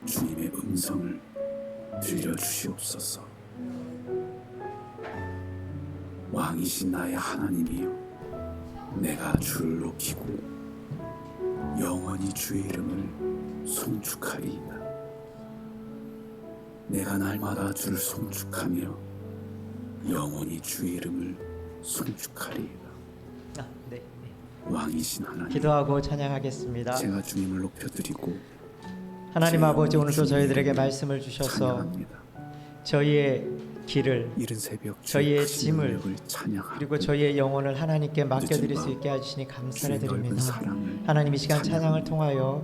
주님의 음성을 들려주시옵소서. 왕이신 나의 하나님이여, 내가 주를 높이고 영원히 주의 이름을 송축하리이다. 내가 날마다 주를 송축하며 영원히 주의 이름을 송축하리이다. 네. 왕이신 하나님, 기도하고 찬양하겠습니다. 제가 주님을 높여드리고 하나님 제 아버지, 오늘도 주님의 저희들에게 이름을 말씀을 주셔서 찬양합니다. 저희의 길을, 이른 새벽 저희의 크신 짐을, 능력을 찬양하고 그리고 저희의 영혼을 하나님께 맡겨드릴 수 늦은 있게 해주시니 감사를 주의 넓은 드립니다. 사랑을 하나님, 이 시간 찬양을 찬양합니다. 통하여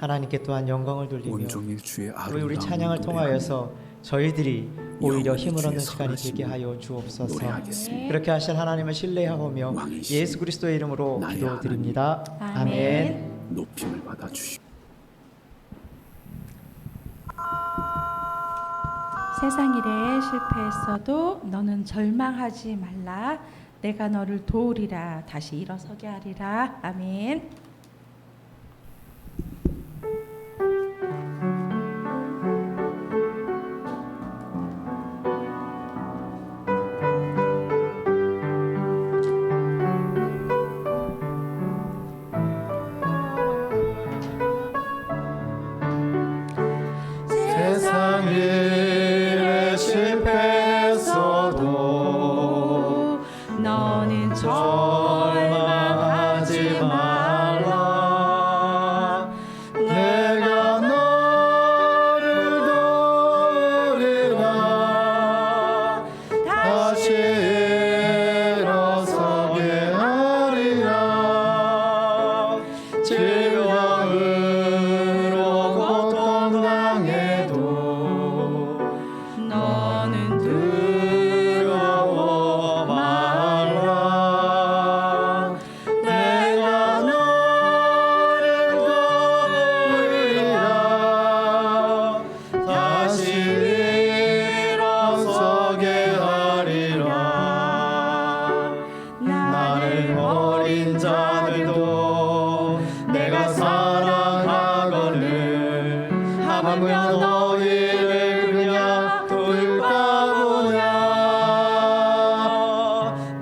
하나님께 또한 영광을 돌리며 온종일 주의 우리 아름다운 찬양을 통하여서 저희들이 오히려 힘을 얻는 시간이 되게 하여 주옵소서. 노래하겠습니다. 그렇게 하신 하나님을 신뢰하오며 왕이신 예수 그리스도의 이름으로 나의 기도드립니다. 아멘. 높임을 받아 주시고 세상 일에 실패했어도 너는 절망하지 말라. 내가 너를 도우리라. 다시 일어서게 하리라. 아멘. 세상 일에 실패했어도 너는 절망하지 말라. 내가 너를 도우리라. 다시 일어서게 하리라. 질병으로 고통당해도 너는 두려워 말라. 내가 너를 도우리라. 다시 일어서게 하리라. 나를 버린 자들도 내가 사랑하거늘. 하물며 너희를 그냥 둘까 보냐.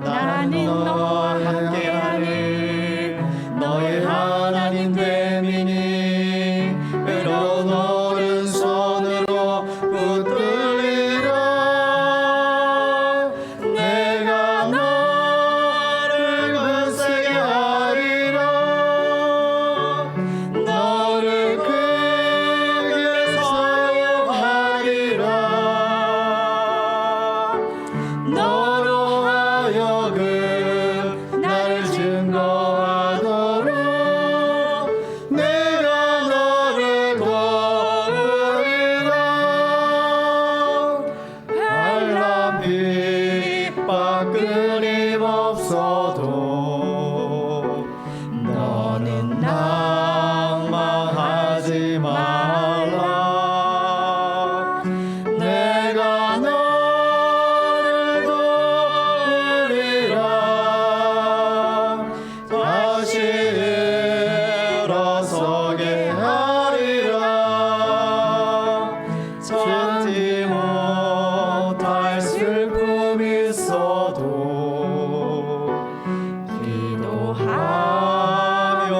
나는 너와 함께하는 너의 하나님 됨이니 의로운 오른손으로 붙들리라. 내가 너를 굳세게 하리라. 너를 크게 사용하리라. 너로 하여금 나를 증거하도록 내가 너를 도우리라. 환난 핍박 끊임없어도 너는 낭망하지 말라. 내가 너를 도우리라. 다시 일어서게 하리라. 참지 못할 슬픔이 있어도 기도하며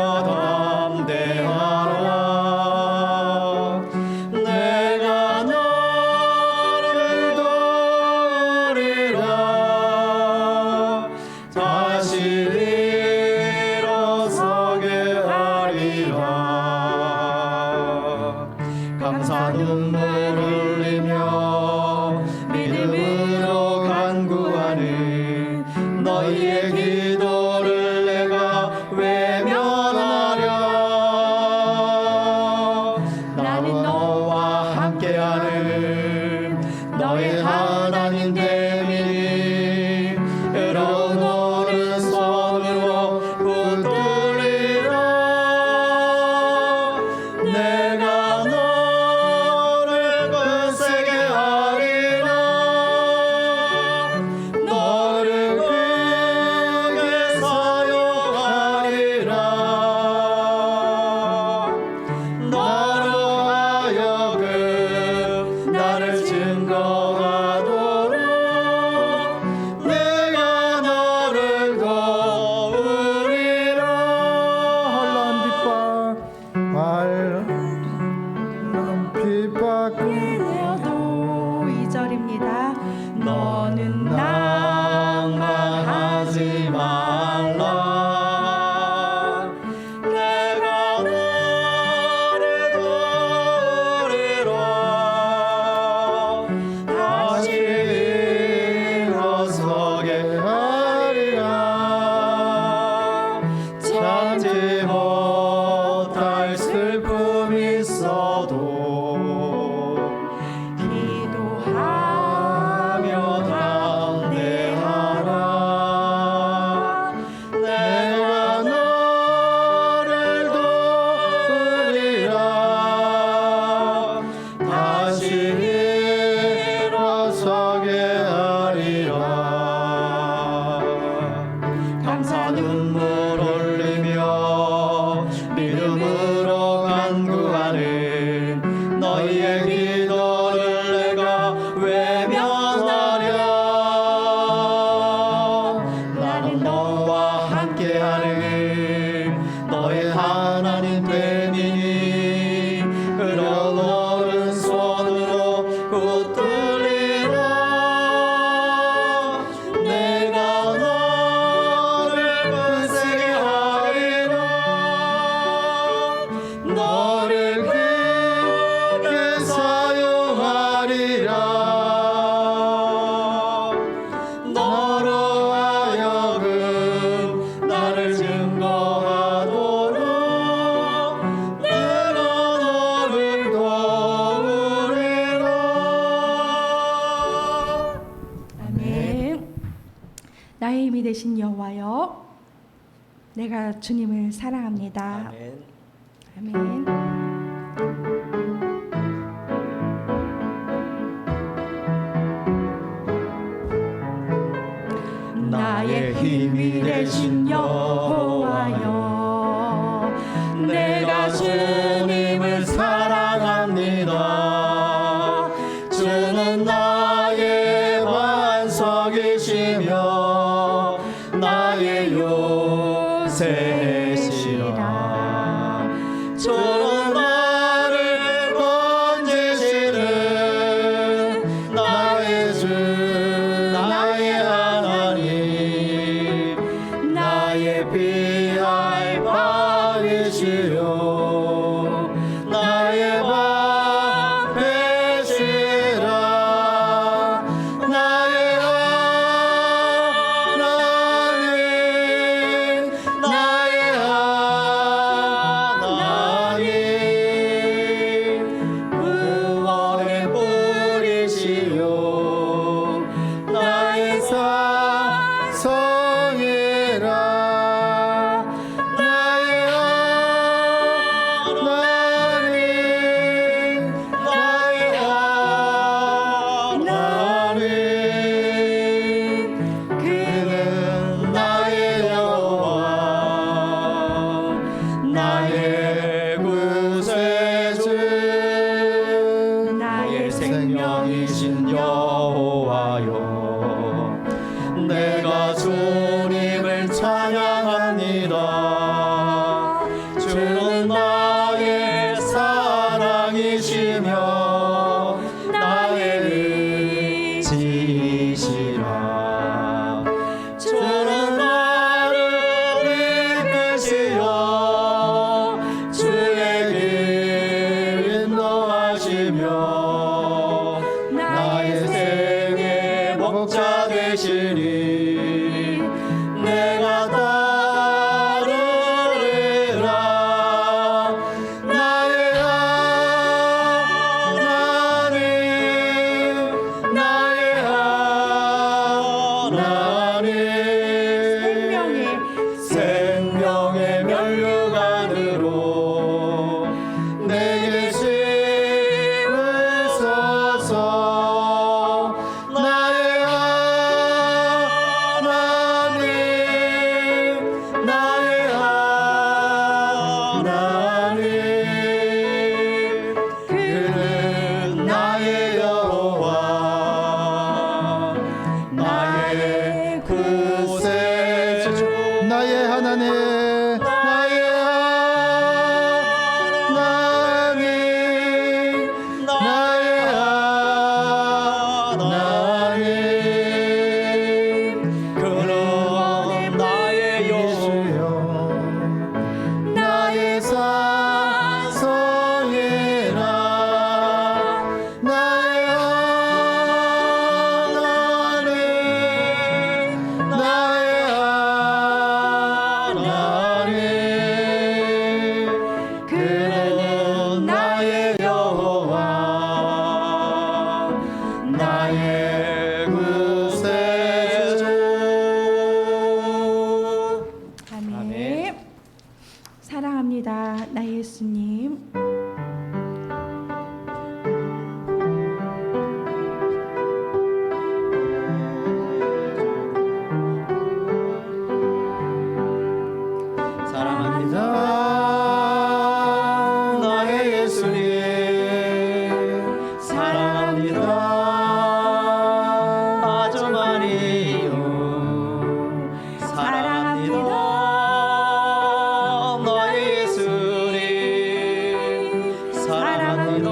담대하라. 내가 너를 도우리라. 다시 일어서게 하리라. 감사 눈물 흘리며 믿음으로 간구하는 너희의 기도를 내가 외면하랴. 나는 너와 함께하는 너의 하나님 됨이니 의로운 오른손으로 붙들리라. 내가 너를 굳세게 하리라. 너를 크게 사용하리라. 너로 하여금 귓바퀴 되어도 2절입니다. 너는 낭만하지 말라. 내가 너를 도우리라. 다시 일어서게 하리라. 참지 못할 슬픔이 있어도 기도하며 담대하라. 내가 너를 도우리라. 다시 일어서게 하리라. 감사 눈물 흘리며 믿음으로 간구하는 너희의 기도를 내가 외면하랴. 나는 너와 함께하는 너의 하나님 되니 그런 오른손으로 붙들리라. 내가 너를 굳세게 하리라. 너를 크게 사용하리라. 너로 하여금 나를 증거하도록 내가 너를 도우리라. 아멘. 나의 힘이 되신 여호와여, 내가 주님을 사랑합니다. 아멘. 아멘. 나의 힘이 되신 여호와여, 내가 주님을 사랑합니다. 주는 나의 반석이시며 나의 요새시라. 주는 나를 건지시는 나의 주 나의 하나님, 나의 피할 바위시요 나의 방패시라. 나의 하나님, 나의 하나님, 구원의 뿌리시요 나의 사성이라. 나의 하나님, 나의 하나님, 그는 나의 여호와, 나의 구세주, 나의 생명이신 여호와요. 내가 주님을 찬양합니다. 주는 나의 사랑이시며 나의 의지시라. 주는 나를 이끄시어 주의 길 인도하시며 나의 생의 목자 되시니 내가 따르리라. 나의 하나님, 사랑합니다.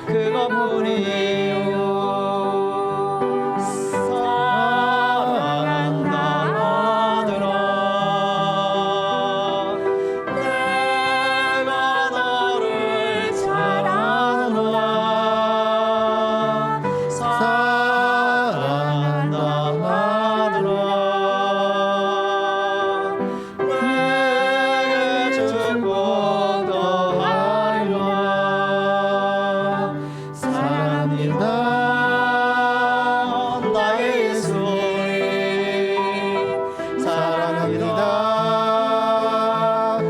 그것뿐이에요. 사랑한다 아들아. 내가 너를 사랑하노라. 사랑한다 아들아. 내게 축복 더하리라. 사랑합니다. 나의 예수님 사랑합니다.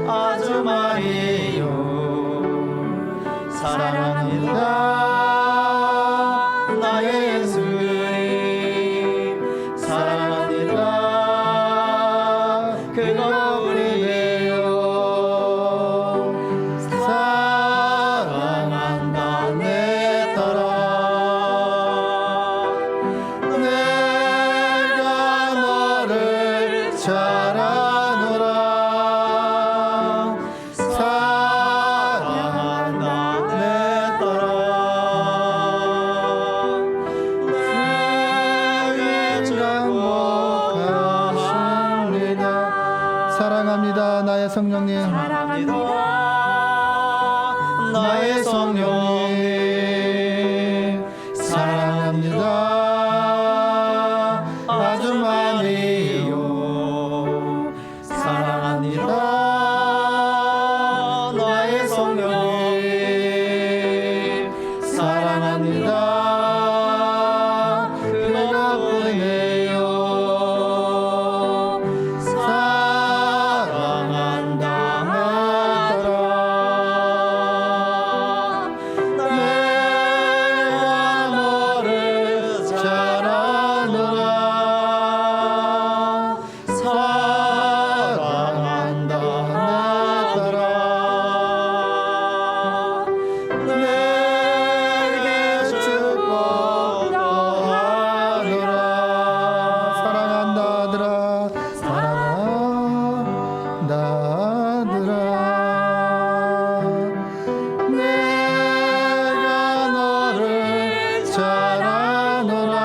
아주 많이요. 사랑합니다. 나의 예수님 사랑합니다. 그것뿐이에요. 사랑한다 내 딸아. 내가 너를 잘하노라. 사랑한다 내 딸아. 내게 축복하십니다. 사랑합니다. 나의 성령님. 사랑합니다. 나의 성령님 사랑합니다. 아주 많이요. 사랑합니다. 나의 성령님 사랑합니다. 그것뿐이에요. 사랑한다 내 딸아. 내가 너를 잘하노라. 사랑한다 내 딸아. 내게 축복 더하노라. 사랑한다 아들아. 사랑한다 아들아. 내가 너를 잘하노라.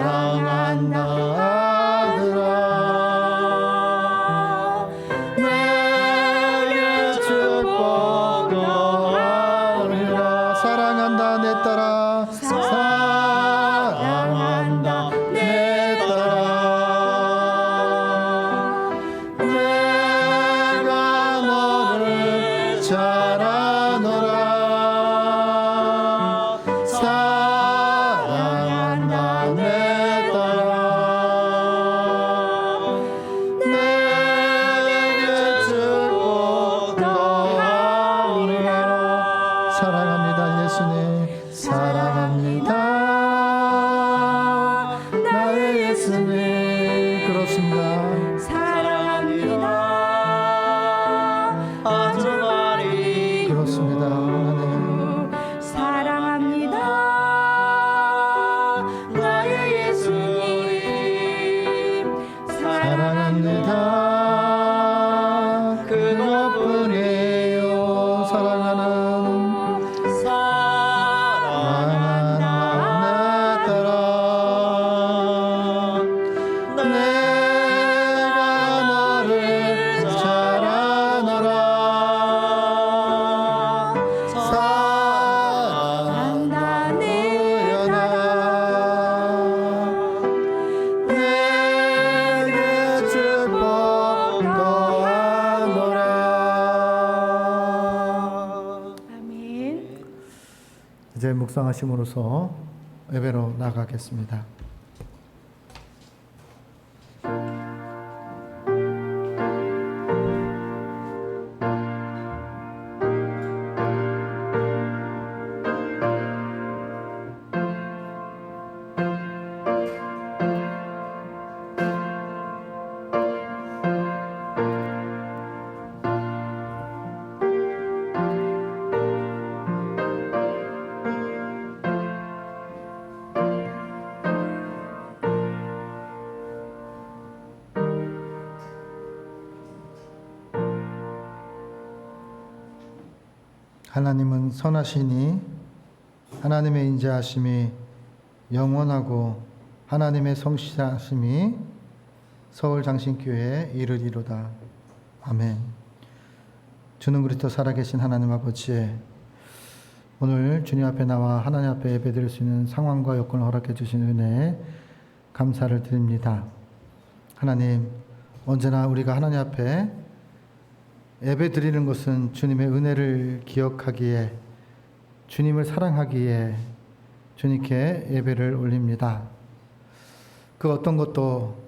사랑한다 아들아. 내게 축복 더하리라. 사랑한다 내 딸아. 사랑한다 내 딸아. 내가 너를 잘하노라. 사랑한다 내 딸아. 내게 축복 더하리라. 사랑합니다 예수님. 사랑합니다 나의 예수님. 그렇습니다. 사랑합니다. 아주 많이 그렇습니다. 하나님. 사랑합니다. 나의 예수님 사랑합니다. 그것뿐이에요. 사랑하는 사랑한다 내 딸아. 내가 너를 잘하노라. 사랑한다 내 연아. 내게 축복 더하노라. 아멘. 이제 묵상하심으로써 예배로 나가겠습니다. 하나님은 선하시니 하나님의 인자하심이 영원하고 하나님의 성실하심이 서울장신교회에 이르리로다. 아멘. 주는 그리스도 살아계신 하나님 아버지, 오늘 주님 앞에 나와 하나님 앞에 예배드릴 수 있는 상황과 여건을 허락해 주신 은혜에 감사를 드립니다. 하나님, 언제나 우리가 하나님 앞에 예배드리는 것은 주님의 은혜를 기억하기에, 주님을 사랑하기에 주님께 예배를 올립니다. 그 어떤 것도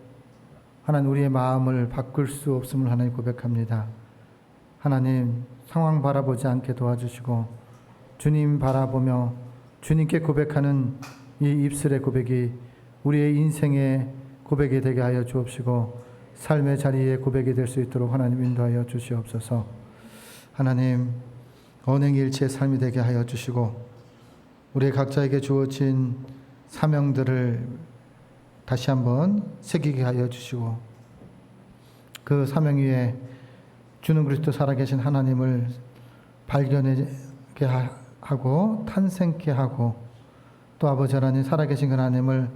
하나님 우리의 마음을 바꿀 수 없음을 하나님 고백합니다. 하나님, 상황 바라보지 않게 도와주시고 주님 바라보며 주님께 고백하는 이 입술의 고백이 우리의 인생의 고백이 되게 하여 주옵시고 삶의 자리에 고백이 될 수 있도록 하나님 인도하여 주시옵소서. 하나님, 언행일치의 삶이 되게 하여 주시고 우리 각자에게 주어진 사명들을 다시 한번 새기게 하여 주시고 그 사명 위에 주는 그리스도 살아계신 하나님을 발견하게 하고 탄생케 하고 또 아버지 하나님 살아계신 그 하나님을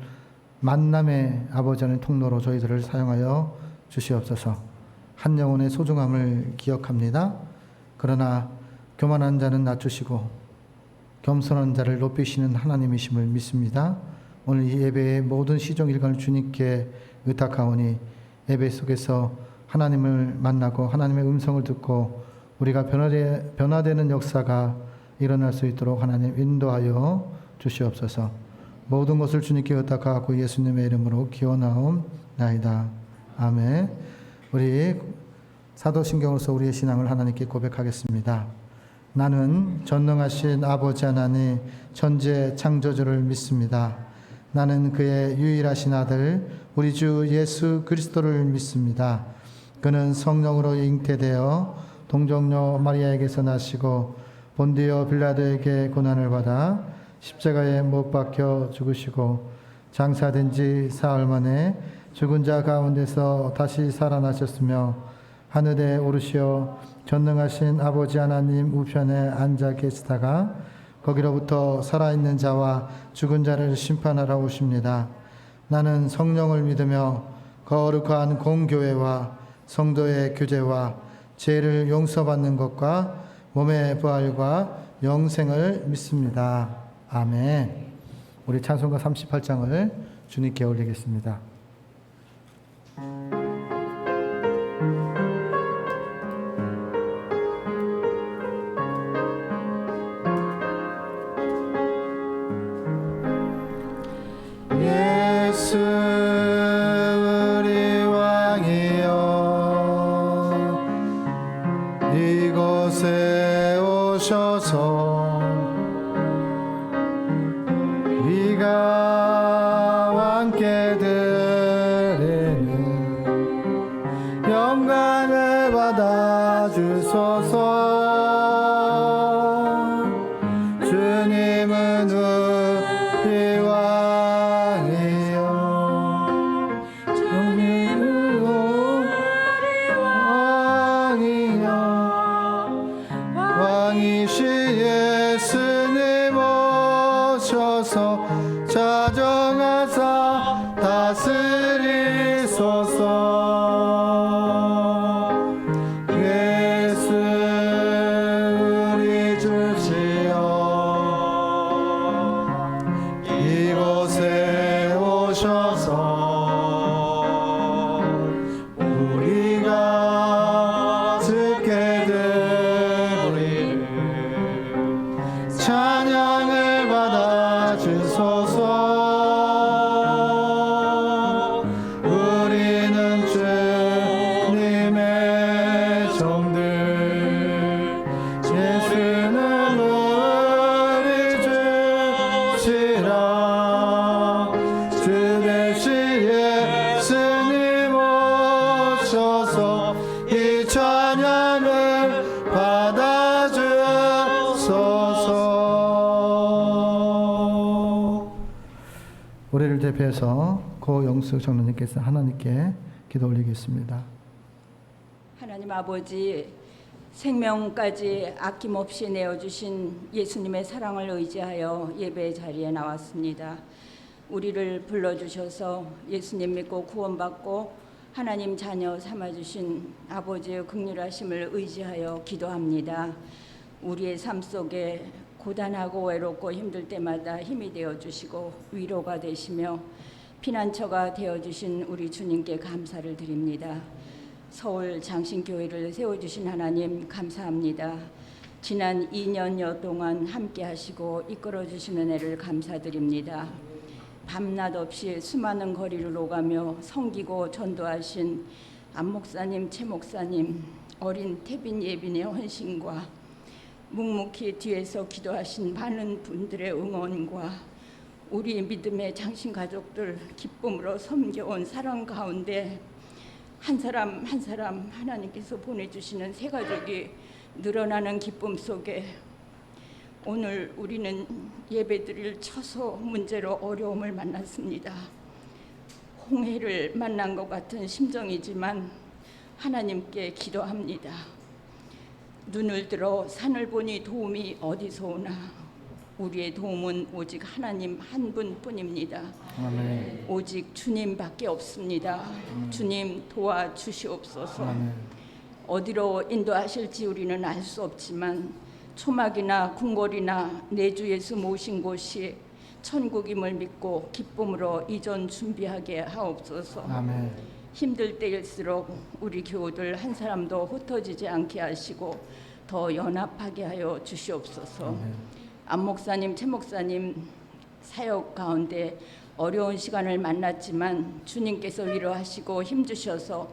만남의 아버지 하나님 통로로 저희들을 사용하여 주시옵소서. 한 영혼의 소중함을 기억합니다. 그러나 교만한 자는 낮추시고 겸손한 자를 높이시는 하나님이심을 믿습니다. 오늘 이 예배의 모든 시종 일관을 주님께 의탁하오니 예배 속에서 하나님을 만나고 하나님의 음성을 듣고 우리가 변화되는 역사가 일어날 수 있도록 하나님 인도하여 주시옵소서. 모든 것을 주님께 의탁하고 예수님의 이름으로 기원하옵나이다. 아멘. 우리 사도신경으로서 우리의 신앙을 하나님께 고백하겠습니다. 나는 전능하신 아버지 하나님 천지의 창조주를 믿습니다. 나는 그의 유일하신 아들 우리 주 예수 그리스도를 믿습니다. 그는 성령으로 잉태되어 동정녀 마리아에게서 나시고 본디오 빌라도에게 고난을 받아 십자가에 못 박혀 죽으시고 장사된 지 사흘 만에 죽은 자 가운데서 다시 살아나셨으며 하늘에 오르시어 전능하신 아버지 하나님 우편에 앉아 계시다가 거기로부터 살아있는 자와 죽은 자를 심판하러 오십니다. 나는 성령을 믿으며 거룩한 공교회와 성도의 교제와 죄를 용서받는 것과 몸의 부활과 영생을 믿습니다. 아멘. 우리 찬송가 38장을 주님께 올리겠습니다. 예수 우리 왕이여 이곳에 오셔서 우리가 함께 드리는 영광을 받아 주소서. 주님은 우리 왕이여 주님은 우리 왕이여 왕이시 예수님 오셔서 자정하사 다스리소서. 예수 우리 주시여 이곳에 오셔서 우리가 듣게 되리를 찬양을 받아 주소서. 우리는 주님의 종들 예수는 우리 주시라. 주 대신 예수님 오셔서 이 찬양을 받아 주소서. 우리를 대표해서 고영수 장로님께서 하나님께 기도 올리겠습니다. 하나님 아버지, 생명까지 아낌없이 내어주신 예수님의 사랑을 의지하여 예배 자리에 나왔습니다. 우리를 불러주셔서 예수님 믿고 구원받고 하나님 자녀 삼아주신 아버지의 긍휼하심을 의지하여 기도합니다. 우리의 삶 속에 고단하고 외롭고 힘들 때마다 힘이 되어주시고 위로가 되시며 피난처가 되어주신 우리 주님께 감사를 드립니다. 서울 장신교회를 세워주신 하나님 감사합니다. 지난 2년여 동안 함께 하시고 이끌어주신 은혜를 감사드립니다. 밤낮 없이 수많은 거리를 오가며 섬기고 전도하신 안 목사님, 최 목사님, 어린 태빈 예빈의 헌신과 묵묵히 뒤에서 기도하신 많은 분들의 응원과 우리 믿음의 장신 가족들 기쁨으로 섬겨온 사랑 가운데 한 사람 한 사람 하나님께서 보내주시는 새 가족이 늘어나는 기쁨 속에 오늘 우리는 예배드릴 처소 문제로 어려움을 만났습니다. 홍해를 만난 것 같은 심정이지만 하나님께 기도합니다. 눈을 들어 산을 보니 도움이 어디서 오나 우리의 도움은 오직 하나님 한 분뿐입니다. 아멘. 오직 주님밖에 없습니다. 주님 도와주시옵소서. 아멘. 어디로 인도하실지 우리는 알 수 없지만 초막이나 궁궐이나 내 주 예수 모신 곳이 천국임을 믿고 기쁨으로 이전 준비하게 하옵소서. 아멘. 힘들 때일수록 우리 교우들 한 사람도 흩어지지 않게 하시고 더 연합하게 하여 주시옵소서. 안 목사님, 최 목사님 사역 가운데 어려운 시간을 만났지만 주님께서 위로하시고 힘주셔서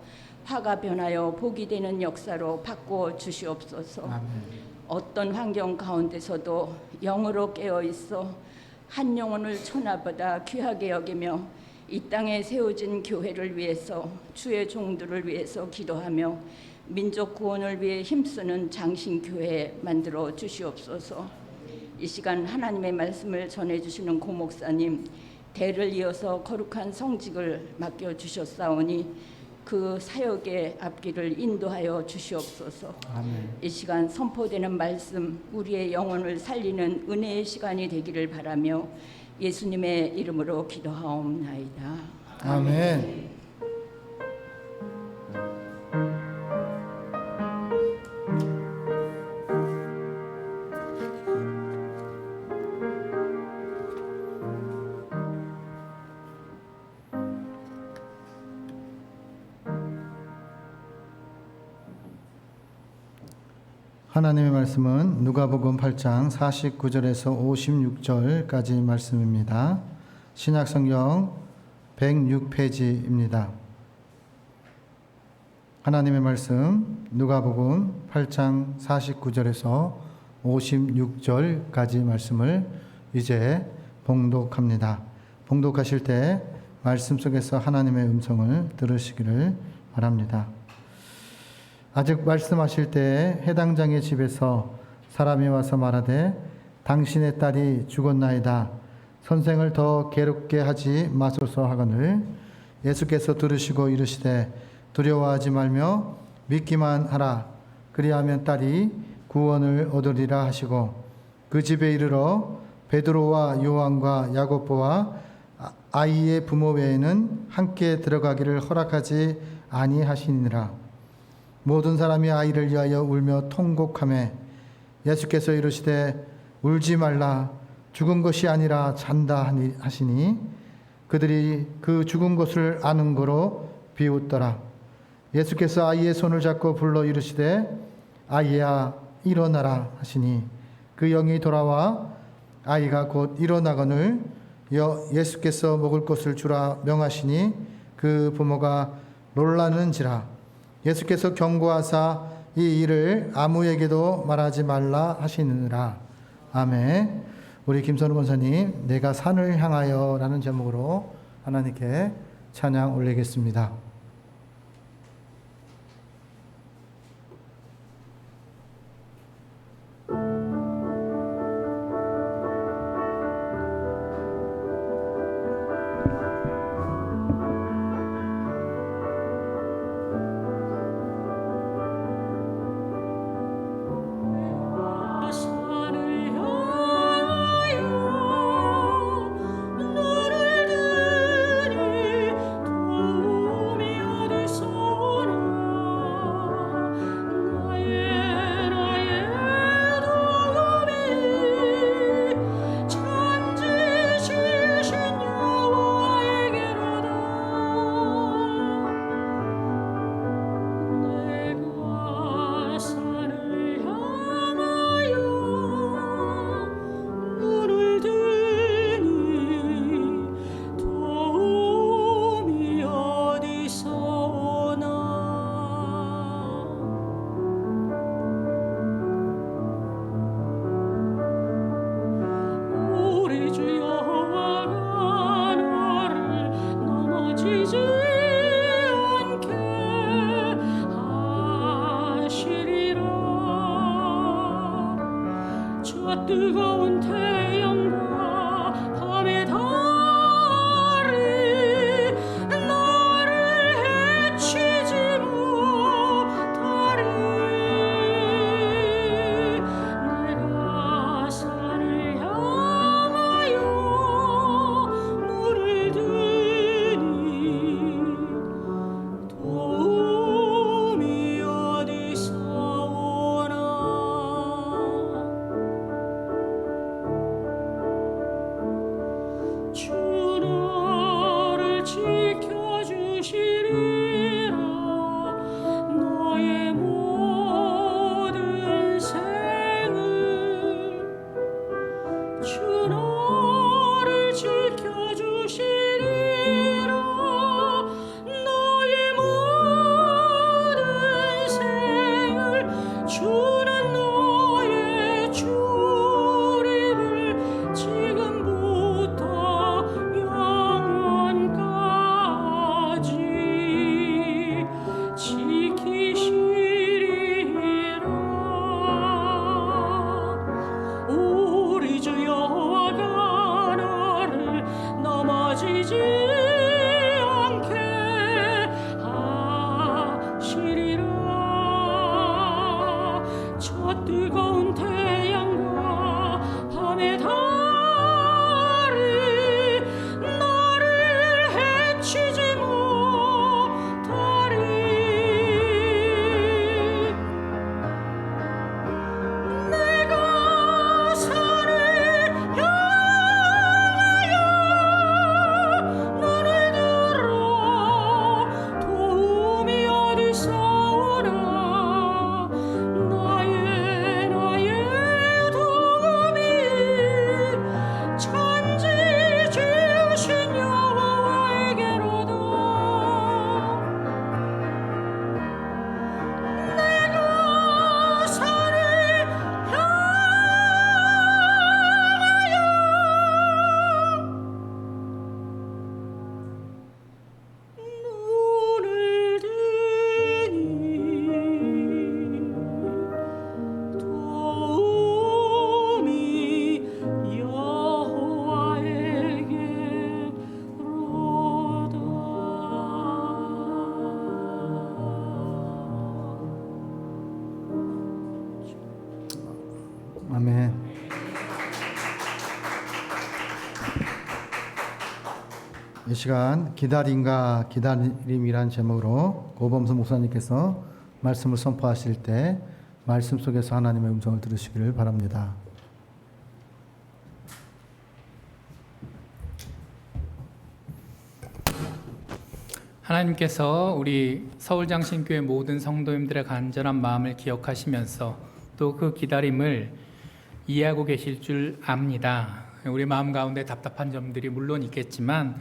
화가 변하여 복이 되는 역사로 바꾸어 주시옵소서. 아멘. 어떤 환경 가운데서도 영으로 깨어 있어 한 영혼을 천하보다 귀하게 여기며 이 땅에 세워진 교회를 위해서 주의 종들을 위해서 기도하며 민족 구원을 위해 힘쓰는 장신교회 만들어 주시옵소서. 이 시간 하나님의 말씀을 전해주시는 고 목사님 대를 이어서 거룩한 성직을 맡겨주셨사오니 그 사역의 앞길을 인도하여 주시옵소서. 아멘. 이 시간 선포되는 말씀 우리의 영혼을 살리는 은혜의 시간이 되기를 바라며 예수님의 이름으로 기도하옵나이다. 아멘. 하나님의 말씀은 누가복음 8장 49절에서 56절까지 말씀입니다. 신약성경 106페이지입니다. 하나님의 말씀 누가복음 8장 49절에서 56절까지 말씀을 이제 봉독합니다. 봉독하실 때 말씀 속에서 하나님의 음성을 들으시기를 바랍니다. 아직 말씀하실 때 해당 장의 집에서 사람이 와서 말하되 당신의 딸이 죽었나이다. 선생을 더 괴롭게 하지 마소서 하거늘 예수께서 들으시고 이르시되 두려워하지 말며 믿기만 하라. 그리하면 딸이 구원을 얻으리라 하시고 그 집에 이르러 베드로와 요한과 야고보와 아이의 부모 외에는 함께 들어가기를 허락하지 아니하시니라. 모든 사람이 아이를 위하여 울며 통곡하매 예수께서 이르시되 울지 말라. 죽은 것이 아니라 잔다 하시니 그들이 그 죽은 것을 아는 거로 비웃더라. 예수께서 아이의 손을 잡고 불러 이르시되 아이야 일어나라 하시니 그 영이 돌아와 아이가 곧 일어나거늘 예수께서 먹을 것을 주라 명하시니 그 부모가 놀라는지라. 예수께서 경고하사 이 일을 아무에게도 말하지 말라 하시느니라. 아멘. 우리 김선우 권사님 내가 산을 향하여 라는 제목으로 하나님께 찬양 올리겠습니다. 저 뜨거운 태양과 밤의 달이 나를 해치지 못하리. 내가 산을 향하여 물을 드니 도움이 어디서 오나. 주 너를 지켜주시리라. 너의 모든 생을 주 너를 지켜주시리라. 너의 모든 생을 주는 너의 주림을 지금부터 영원까지 지키시리라. 우리 주 여호와가 나를 넘어지지 않게 하시리라. 저 뜨거운 태양과 밤의 달이 나를 해치지 못하리. 내가 산을 향하여 눈을 들어 도움이 어디서 오나. 나의 도움이 천지 지으신 여호와에게로다. 내가 산을 향하여 눈을 드니 도움이 여호와에게로다. 아멘. 이 시간 기다림과 기다림이란 제목으로 고범수 목사님께서 말씀을 선포하실 때 말씀 속에서 하나님의 음성을 들으시기를 바랍니다. 하나님께서 우리 서울장신교회 모든 성도님들의 간절한 마음을 기억하시면서 또 그 기다림을 이해하고 계실 줄 압니다. 우리 마음 가운데 답답한 점들이 물론 있겠지만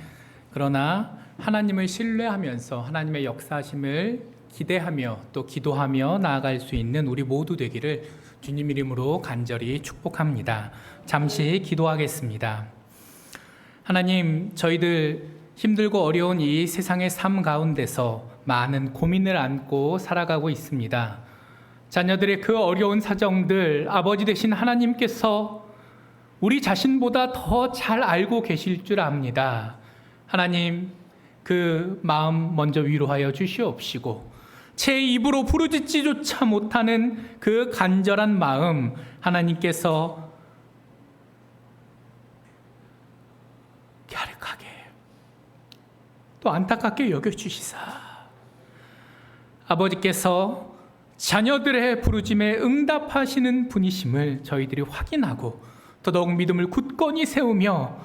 그러나 하나님을 신뢰하면서 하나님의 역사하심을 기대하며 또 기도하며 나아갈 수 있는 우리 모두 되기를 주님 이름으로 간절히 축복합니다. 잠시 기도하겠습니다. 하나님, 저희들 힘들고 어려운 이 세상의 삶 가운데서 많은 고민을 안고 살아가고 있습니다. 자녀들의 그 어려운 사정들 아버지 되신 하나님께서 우리 자신보다 더 잘 알고 계실 줄 압니다. 하나님, 그 마음 먼저 위로하여 주시옵시고 제 입으로 부르짖지조차 못하는 그 간절한 마음 하나님께서 갸륵하게 또 안타깝게 여겨주시사 아버지께서 자녀들의 부르짐에 응답하시는 분이심을 저희들이 확인하고 더더욱 믿음을 굳건히 세우며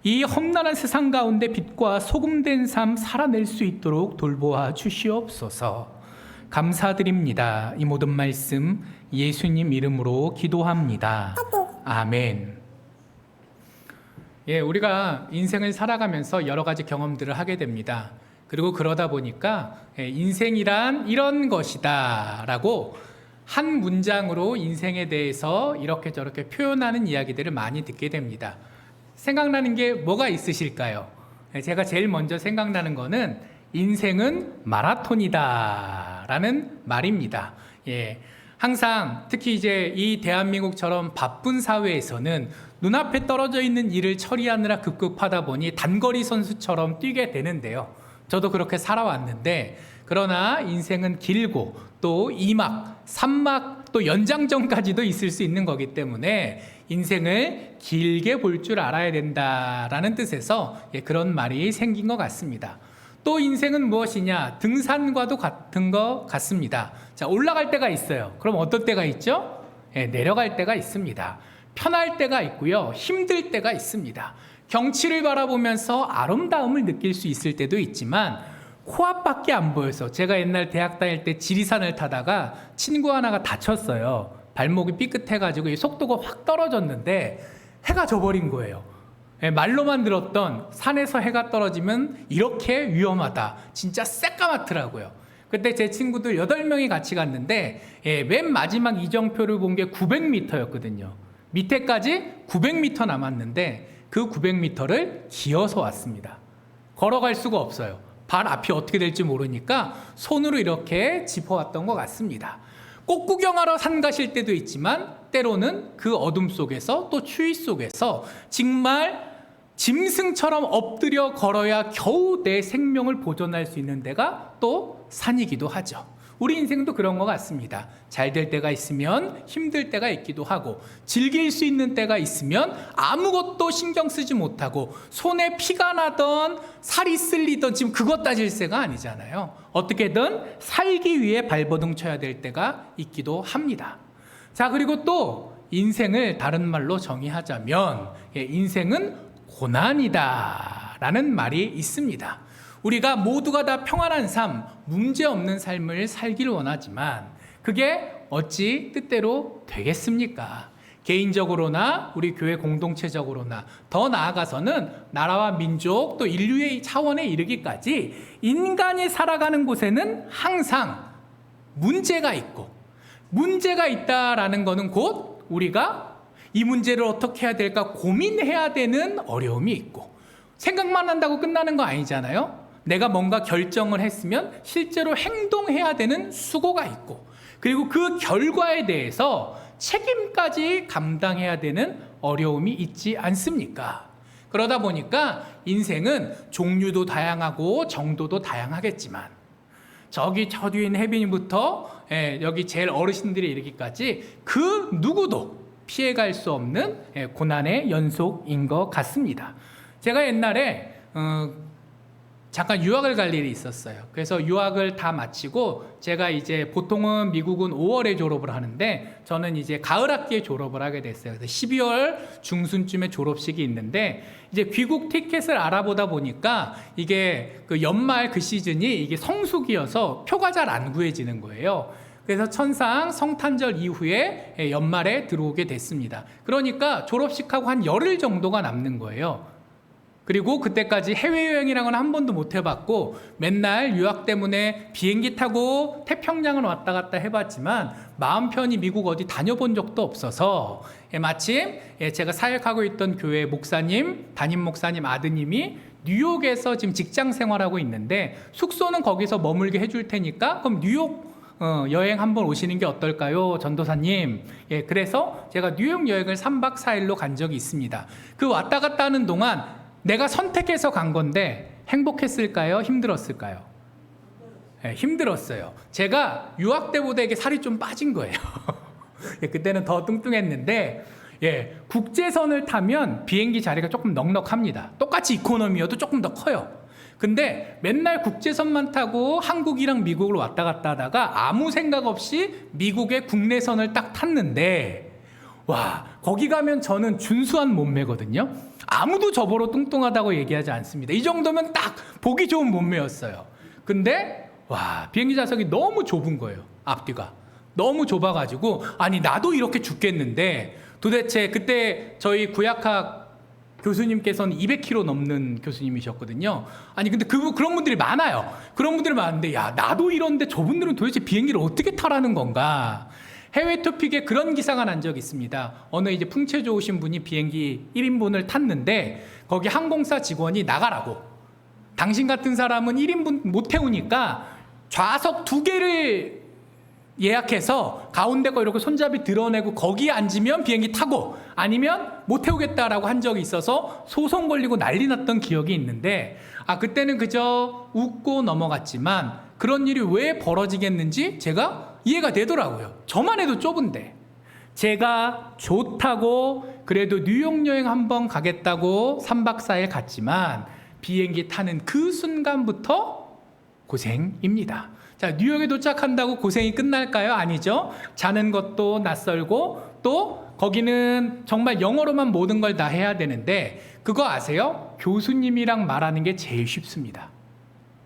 이 험난한 세상 가운데 빛과 소금된 삶 살아낼 수 있도록 돌보아 주시옵소서. 감사드립니다. 이 모든 말씀 예수님 이름으로 기도합니다. 아멘. 우리가 인생을 살아가면서 여러 가지 경험들을 하게 됩니다. 그리고 그러다 보니까 인생이란 이런 것이다 라고 한 문장으로 인생에 대해서 이렇게 저렇게 표현하는 이야기들을 많이 듣게 됩니다. 생각나는 게 뭐가 있으실까요? 제가 제일 먼저 생각나는 거는 인생은 마라톤이다 라는 말입니다. 항상 특히 이제 이 대한민국처럼 바쁜 사회에서는 눈앞에 떨어져 있는 일을 처리하느라 급급하다 보니 단거리 선수처럼 뛰게 되는데요. 저도 그렇게 살아왔는데, 그러나 인생은 길고 또 2막, 3막, 또 연장전까지도 있을 수 있는 거기 때문에 인생을 길게 볼 줄 알아야 된다라는 뜻에서 그런 말이 생긴 것 같습니다. 또 인생은 무엇이냐? 등산과도 같은 것 같습니다. 자, 올라갈 때가 있어요. 그럼 어떤 때가 있죠? 내려갈 때가 있습니다. 편할 때가 있고요. 힘들 때가 있습니다. 경치를 바라보면서 아름다움을 느낄 수 있을 때도 있지만 코앞밖에 안 보여서, 제가 옛날 대학 다닐 때 지리산을 타다가 친구 하나가 다쳤어요. 발목이 삐끗해가지고 속도가 확 떨어졌는데 해가 져버린 거예요. 말로만 들었던 산에서 해가 떨어지면 이렇게 위험하다, 진짜 새까맣더라고요. 그때 제 친구들 8명이 같이 갔는데 맨 마지막 이정표를 본 게 900m였거든요. 밑에까지 900m 남았는데 그 900m를 기어서 왔습니다. 걸어갈 수가 없어요. 발 앞이 어떻게 될지 모르니까 손으로 이렇게 짚어왔던 것 같습니다. 꽃 구경하러 산 가실 때도 있지만 때로는 그 어둠 속에서 또 추위 속에서 정말 짐승처럼 엎드려 걸어야 겨우 내 생명을 보존할 수 있는 데가 또 산이기도 하죠. 우리 인생도 그런 것 같습니다. 잘 될 때가 있으면 힘들 때가 있기도 하고, 즐길 수 있는 때가 있으면 아무것도 신경 쓰지 못하고 손에 피가 나던 살이 쓸리던 지금 그것 따질 새가 아니잖아요. 어떻게든 살기 위해 발버둥 쳐야 될 때가 있기도 합니다. 자, 그리고 또 인생을 다른 말로 정의하자면 인생은 고난이다 라는 말이 있습니다. 우리가 모두가 다 평안한 삶, 문제없는 삶을 살기를 원하지만 그게 어찌 뜻대로 되겠습니까? 개인적으로나 우리 교회 공동체적으로나 더 나아가서는 나라와 민족 또 인류의 차원에 이르기까지 인간이 살아가는 곳에는 항상 문제가 있고, 문제가 있다라는 것은 곧 우리가 이 문제를 어떻게 해야 될까 고민해야 되는 어려움이 있고, 생각만 한다고 끝나는 거 아니잖아요. 내가 뭔가 결정을 했으면 실제로 행동해야 되는 수고가 있고, 그리고 그 결과에 대해서 책임까지 감당해야 되는 어려움이 있지 않습니까? 그러다 보니까 인생은 종류도 다양하고 정도도 다양하겠지만 저기 저 뒤에 있는 혜빈이부터 여기 제일 어르신들이 이르기까지 그 누구도 피해갈 수 없는 고난의 연속인 것 같습니다. 제가 옛날에 잠깐 유학을 갈 일이 있었어요. 그래서 유학을 다 마치고 제가 이제 보통은 미국은 5월에 졸업을 하는데 저는 이제 가을 학기에 졸업을 하게 됐어요. 그래서 12월 중순쯤에 졸업식이 있는데 이제 귀국 티켓을 알아보다 보니까 이게 그 연말 그 시즌이 이게 성수기여서 표가 잘 안 구해지는 거예요. 그래서 천상 성탄절 이후에 연말에 들어오게 됐습니다. 그러니까 졸업식하고 한 열흘 정도가 남는 거예요. 그리고 그때까지 해외여행이랑은 한 번도 못 해봤고 맨날 유학 때문에 비행기 타고 태평양을 왔다 갔다 해봤지만 마음 편히 미국 어디 다녀본 적도 없어서 마침 제가 사역하고 있던 교회 목사님, 담임 목사님 아드님이 뉴욕에서 지금 직장 생활하고 있는데 숙소는 거기서 머물게 해줄 테니까 그럼 뉴욕 여행 한번 오시는 게 어떨까요, 전도사님? 그래서 제가 뉴욕 여행을 3박 4일로 간 적이 있습니다. 그 왔다 갔다 하는 동안 내가 선택해서 간 건데 행복했을까요? 힘들었을까요? 힘들었어요. 제가 유학 때보다 이게 살이 좀 빠진 거예요. 그때는 더 뚱뚱했는데 국제선을 타면 비행기 자리가 조금 넉넉합니다. 똑같이 이코노미여도 조금 더 커요. 근데 맨날 국제선만 타고 한국이랑 미국을 왔다 갔다 하다가 아무 생각 없이 미국의 국내선을 딱 탔는데 와, 거기 가면 저는 준수한 몸매거든요. 아무도 저보러 뚱뚱하다고 얘기하지 않습니다. 이 정도면 딱 보기 좋은 몸매였어요. 근데 와, 비행기 좌석이 너무 좁은 거예요. 앞뒤가 너무 좁아가지고 아니 나도 이렇게 죽겠는데 도대체 그때 저희 구약학 교수님께서는 200kg 넘는 교수님이셨거든요. 아니 근데 그런 분들이 많아요. 그런 분들이 많은데 야 나도 이런데 저분들은 도대체 비행기를 어떻게 타라는 건가. 해외 토픽에 그런 기사가 난 적이 있습니다. 어느 이제 풍채 좋으신 분이 비행기 1인분을 탔는데 거기 항공사 직원이 나가라고. 당신 같은 사람은 1인분 못 태우니까 좌석 2개를 예약해서 가운데 거 이렇게 손잡이 드러내고 거기에 앉으면 비행기 타고 아니면 못 태우겠다라고 한 적이 있어서 소송 걸리고 난리 났던 기억이 있는데 그때는 그저 웃고 넘어갔지만 그런 일이 왜 벌어지겠는지 제가 이해가 되더라고요. 저만 해도 좁은데 제가 좋다고 그래도 뉴욕 여행 한번 가겠다고 3박 4일 갔지만 비행기 타는 그 순간부터 고생입니다. 자, 뉴욕에 도착한다고 고생이 끝날까요? 아니죠. 자는 것도 낯설고 또 거기는 정말 영어로만 모든 걸 다 해야 되는데 그거 아세요? 교수님이랑 말하는 게 제일 쉽습니다.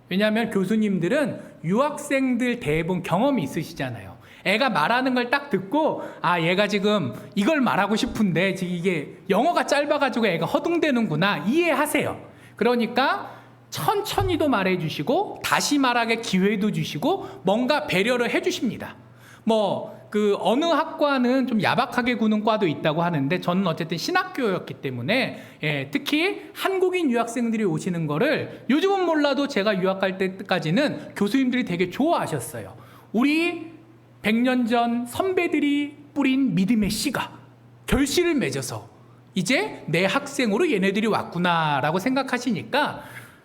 왜냐하면 교수님들은 유학생들 대부분 경험이 있으시잖아요. 애가 말하는 걸 딱 듣고 얘가 지금 이걸 말하고 싶은데 지금 이게 영어가 짧아가지고 애가 허둥대는구나 이해하세요. 그러니까 천천히도 말해주시고 다시 말하게 기회도 주시고 뭔가 배려를 해주십니다. 그 어느 학과는 좀 야박하게 구는 과도 있다고 하는데 저는 어쨌든 신학교였기 때문에 특히 한국인 유학생들이 오시는 거를 요즘은 몰라도 제가 유학 갈 때까지는 교수님들이 되게 좋아하셨어요. 우리 100년 전 선배들이 뿌린 믿음의 씨가 결실을 맺어서 이제 내 학생으로 얘네들이 왔구나라고 생각하시니까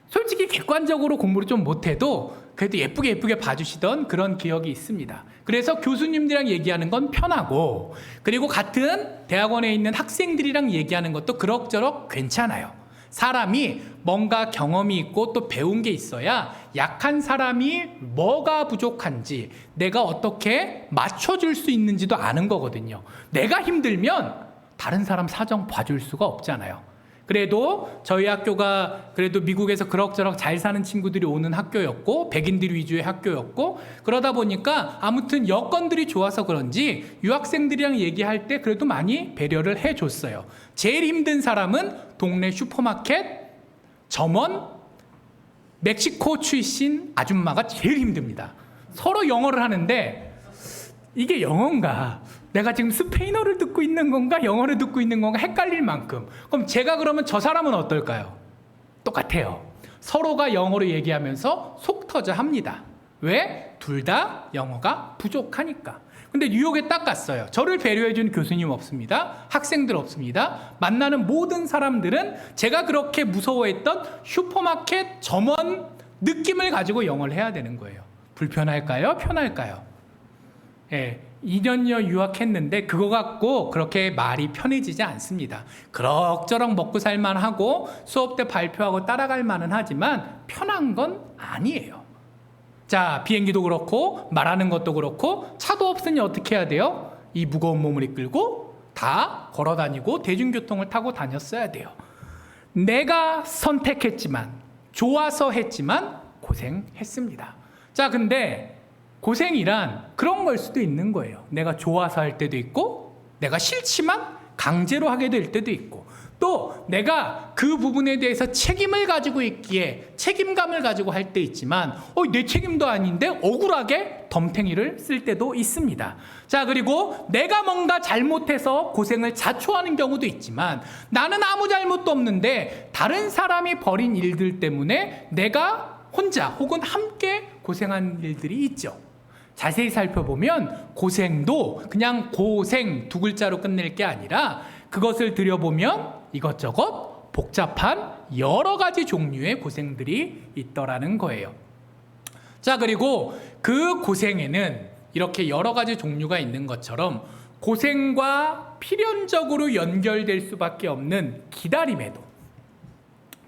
솔직히 객관적으로 공부를 좀 못해도 그래도 예쁘게 봐주시던 그런 기억이 있습니다. 그래서 교수님들이랑 얘기하는 건 편하고 그리고 같은 대학원에 있는 학생들이랑 얘기하는 것도 그럭저럭 괜찮아요. 사람이 뭔가 경험이 있고 또 배운 게 있어야 약한 사람이 뭐가 부족한지 내가 어떻게 맞춰줄 수 있는지도 아는 거거든요. 내가 힘들면 다른 사람 사정 봐줄 수가 없잖아요. 그래도 저희 학교가 그래도 미국에서 그럭저럭 잘 사는 친구들이 오는 학교였고 백인들 위주의 학교였고 그러다 보니까 아무튼 여건들이 좋아서 그런지 유학생들이랑 얘기할 때 그래도 많이 배려를 해줬어요. 제일 힘든 사람은 동네 슈퍼마켓 점원 멕시코 출신 아줌마가 제일 힘듭니다. 서로 영어를 하는데 이게 영어인가? 내가 지금 스페인어를 듣고 있는 건가? 영어를 듣고 있는 건가? 헷갈릴 만큼. 그럼 제가 그러면 저 사람은 어떨까요? 똑같아요. 서로가 영어로 얘기하면서 속 터져 합니다. 왜? 둘 다 영어가 부족하니까. 근데 뉴욕에 딱 갔어요. 저를 배려해준 교수님 없습니다. 학생들 없습니다. 만나는 모든 사람들은 제가 그렇게 무서워했던 슈퍼마켓 점원 느낌을 가지고 영어를 해야 되는 거예요. 불편할까요? 편할까요? 2년여 유학했는데 그거 갖고 그렇게 말이 편해지지 않습니다. 그럭저럭 먹고 살만하고 수업 때 발표하고 따라갈 만은 하지만 편한 건 아니에요. 자, 비행기도 그렇고 말하는 것도 그렇고 차도 없으니 어떻게 해야 돼요? 이 무거운 몸을 이끌고 다 걸어 다니고 대중교통을 타고 다녔어야 돼요. 내가 선택했지만 좋아서 했지만 고생했습니다. 자, 근데 고생이란 그런 걸 수도 있는 거예요. 내가 좋아서 할 때도 있고 내가 싫지만 강제로 하게 될 때도 있고 또 내가 그 부분에 대해서 책임을 가지고 있기에 책임감을 가지고 할 때 있지만 내 책임도 아닌데 억울하게 덤탱이를 쓸 때도 있습니다. 자, 그리고 내가 뭔가 잘못해서 고생을 자초하는 경우도 있지만 나는 아무 잘못도 없는데 다른 사람이 벌인 일들 때문에 내가 혼자 혹은 함께 고생한 일들이 있죠. 자세히 살펴보면 고생도 그냥 고생 두 글자로 끝낼 게 아니라 그것을 들여보면 이것저것 복잡한 여러 가지 종류의 고생들이 있더라는 거예요. 자, 그리고 그 고생에는 이렇게 여러 가지 종류가 있는 것처럼 고생과 필연적으로 연결될 수밖에 없는 기다림에도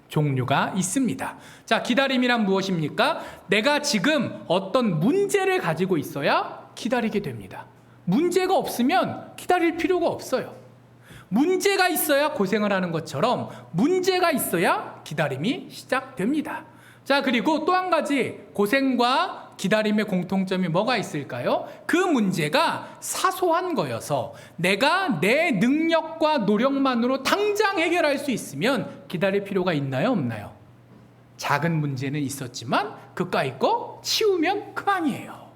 종류가 있습니다. 자, 기다림이란 무엇입니까? 내가 지금 어떤 문제를 가지고 있어야 기다리게 됩니다. 문제가 없으면 기다릴 필요가 없어요. 문제가 있어야 고생을 하는 것처럼 문제가 있어야 기다림이 시작됩니다. 자, 그리고 또 한 가지 고생과 기다림의 공통점이 뭐가 있을까요? 그 문제가 사소한 거여서 내가 내 능력과 노력만으로 당장 해결할 수 있으면 기다릴 필요가 있나요? 없나요? 작은 문제는 있었지만 그까이 거 치우면 그만이에요.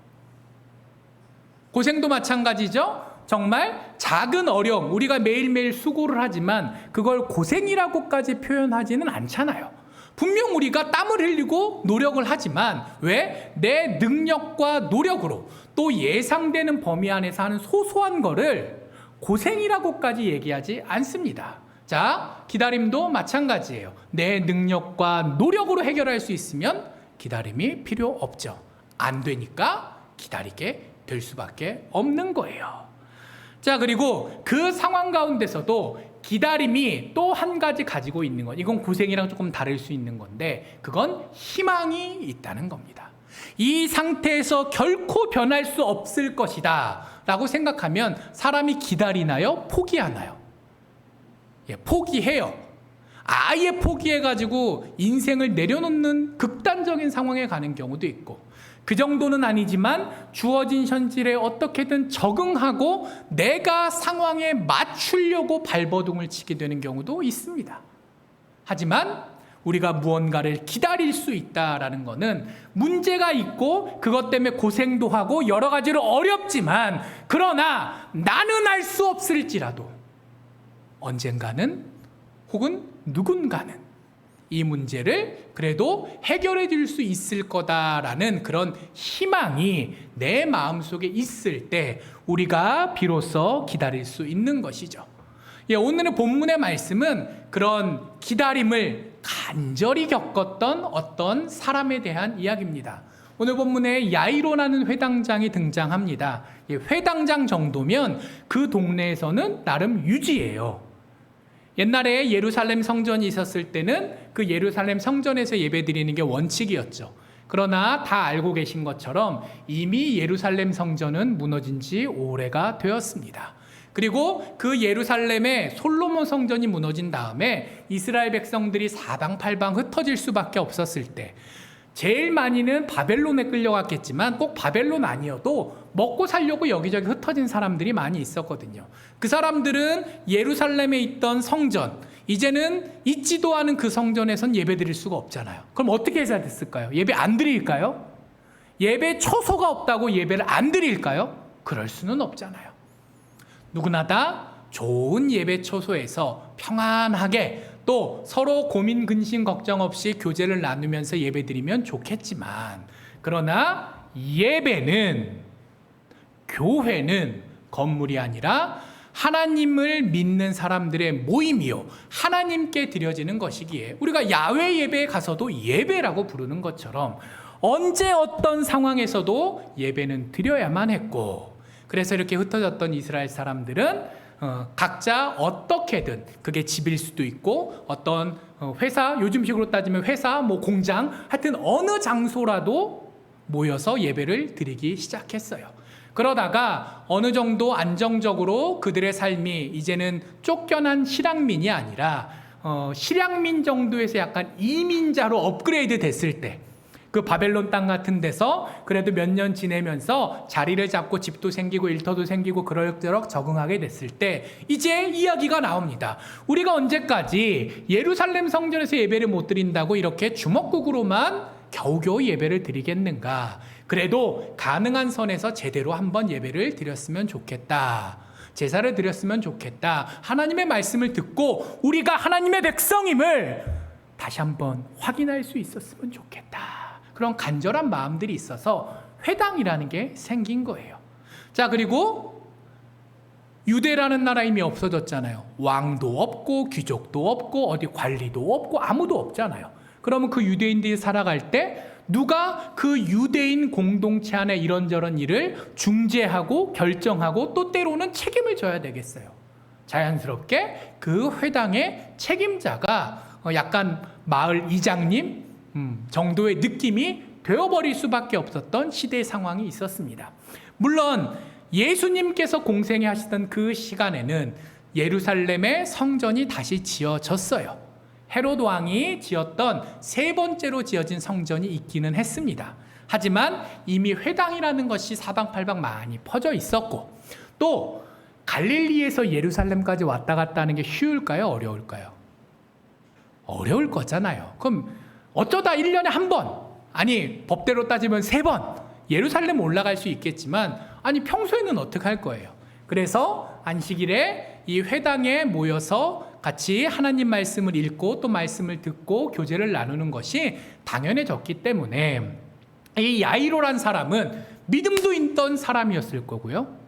고생도 마찬가지죠. 정말 작은 어려움, 우리가 매일매일 수고를 하지만 그걸 고생이라고까지 표현하지는 않잖아요. 분명 우리가 땀을 흘리고 노력을 하지만 왜? 내 능력과 노력으로 또 예상되는 범위 안에서 하는 소소한 거를 고생이라고까지 얘기하지 않습니다. 자, 기다림도 마찬가지예요. 내 능력과 노력으로 해결할 수 있으면 기다림이 필요 없죠. 안 되니까 기다리게 될 수밖에 없는 거예요. 자, 그리고 그 상황 가운데서도 기다림이 또 한 가지 가지고 있는 것, 이건 고생이랑 조금 다를 수 있는 건데 그건 희망이 있다는 겁니다. 이 상태에서 결코 변할 수 없을 것이다 라고 생각하면 사람이 기다리나요? 포기하나요? 예, 포기해요. 아예 포기해가지고 인생을 내려놓는 극단적인 상황에 가는 경우도 있고, 그 정도는 아니지만 주어진 현실에 어떻게든 적응하고 내가 상황에 맞추려고 발버둥을 치게 되는 경우도 있습니다. 하지만 우리가 무언가를 기다릴 수 있다라는 것은 문제가 있고 그것 때문에 고생도 하고 여러 가지로 어렵지만, 그러나 나는 알 수 없을지라도 언젠가는 혹은 누군가는 이 문제를 그래도 해결해 줄 수 있을 거다라는 그런 희망이 내 마음속에 있을 때 우리가 비로소 기다릴 수 있는 것이죠. 예, 오늘의 본문의 말씀은 그런 기다림을 간절히 겪었던 어떤 사람에 대한 이야기입니다. 오늘 본문에 야이로라는 회당장이 등장합니다. 예, 회당장 정도면 그 동네에서는 나름 유지예요. 옛날에 예루살렘 성전이 있었을 때는 그 예루살렘 성전에서 예배드리는 게 원칙이었죠. 그러나 다 알고 계신 것처럼 이미 예루살렘 성전은 무너진 지 오래가 되었습니다. 그리고 그 예루살렘의 솔로몬 성전이 무너진 다음에 이스라엘 백성들이 사방팔방 흩어질 수밖에 없었을 때 제일 많이는 바벨론에 끌려갔겠지만 꼭 바벨론 아니어도 먹고 살려고 여기저기 흩어진 사람들이 많이 있었거든요. 그 사람들은 예루살렘에 있던 성전, 이제는 있지도 않은 그 성전에선 예배 드릴 수가 없잖아요. 그럼 어떻게 해야 됐을까요? 예배 안 드릴까요? 예배 초소가 없다고 예배를 안 드릴까요? 그럴 수는 없잖아요. 누구나 다 좋은 예배 초소에서 평안하게 또 서로 고민 근심 걱정 없이 교제를 나누면서 예배드리면 좋겠지만, 그러나 예배는, 교회는 건물이 아니라 하나님을 믿는 사람들의 모임이요 하나님께 드려지는 것이기에 우리가 야외 예배에 가서도 예배라고 부르는 것처럼 언제 어떤 상황에서도 예배는 드려야만 했고, 그래서 이렇게 흩어졌던 이스라엘 사람들은 각자 어떻게든, 그게 집일 수도 있고 어떤 회사, 요즘식으로 따지면 회사, 뭐 공장, 하여튼 어느 장소라도 모여서 예배를 드리기 시작했어요. 그러다가 어느 정도 안정적으로 그들의 삶이 이제는 쫓겨난 실향민이 아니라 실향민 정도에서 약간 이민자로 업그레이드 됐을 때, 그 바벨론 땅 같은 데서 그래도 몇 년 지내면서 자리를 잡고 집도 생기고 일터도 생기고 그럴저럭 적응하게 됐을 때 이제 이야기가 나옵니다. 우리가 언제까지 예루살렘 성전에서 예배를 못 드린다고 이렇게 주먹국으로만 겨우겨우 예배를 드리겠는가? 그래도 가능한 선에서 제대로 한번 예배를 드렸으면 좋겠다. 제사를 드렸으면 좋겠다. 하나님의 말씀을 듣고 우리가 하나님의 백성임을 다시 한번 확인할 수 있었으면 좋겠다. 그런 간절한 마음들이 있어서 회당이라는 게 생긴 거예요. 자, 그리고 유대라는 나라 이미 없어졌잖아요. 왕도 없고 귀족도 없고 어디 관리도 없고 아무도 없잖아요. 그러면 그 유대인들이 살아갈 때 누가 그 유대인 공동체 안에 이런저런 일을 중재하고 결정하고 또 때로는 책임을 져야 되겠어요. 자연스럽게 그 회당의 책임자가 약간 마을 이장님 정도의 느낌이 되어버릴 수밖에 없었던 시대의 상황이 있었습니다. 물론 예수님께서 공생애 하시던 그 시간에는 예루살렘의 성전이 다시 지어졌어요. 헤롯 왕이 지었던 세 번째로 지어진 성전이 있기는 했습니다. 하지만 이미 회당이라는 것이 사방팔방 많이 퍼져 있었고, 또 갈릴리에서 예루살렘까지 왔다 갔다 하는 게 쉬울까요? 어려울까요? 어려울 거잖아요. 그럼 어쩌다 1년에 한 번, 아니 법대로 따지면 3번 예루살렘 올라갈 수 있겠지만, 아니 평소에는 어떻게 할 거예요? 그래서 안식일에 이 회당에 모여서 같이 하나님 말씀을 읽고 또 말씀을 듣고 교제를 나누는 것이 당연해졌기 때문에 이 야이로란 사람은 믿음도 있던 사람이었을 거고요.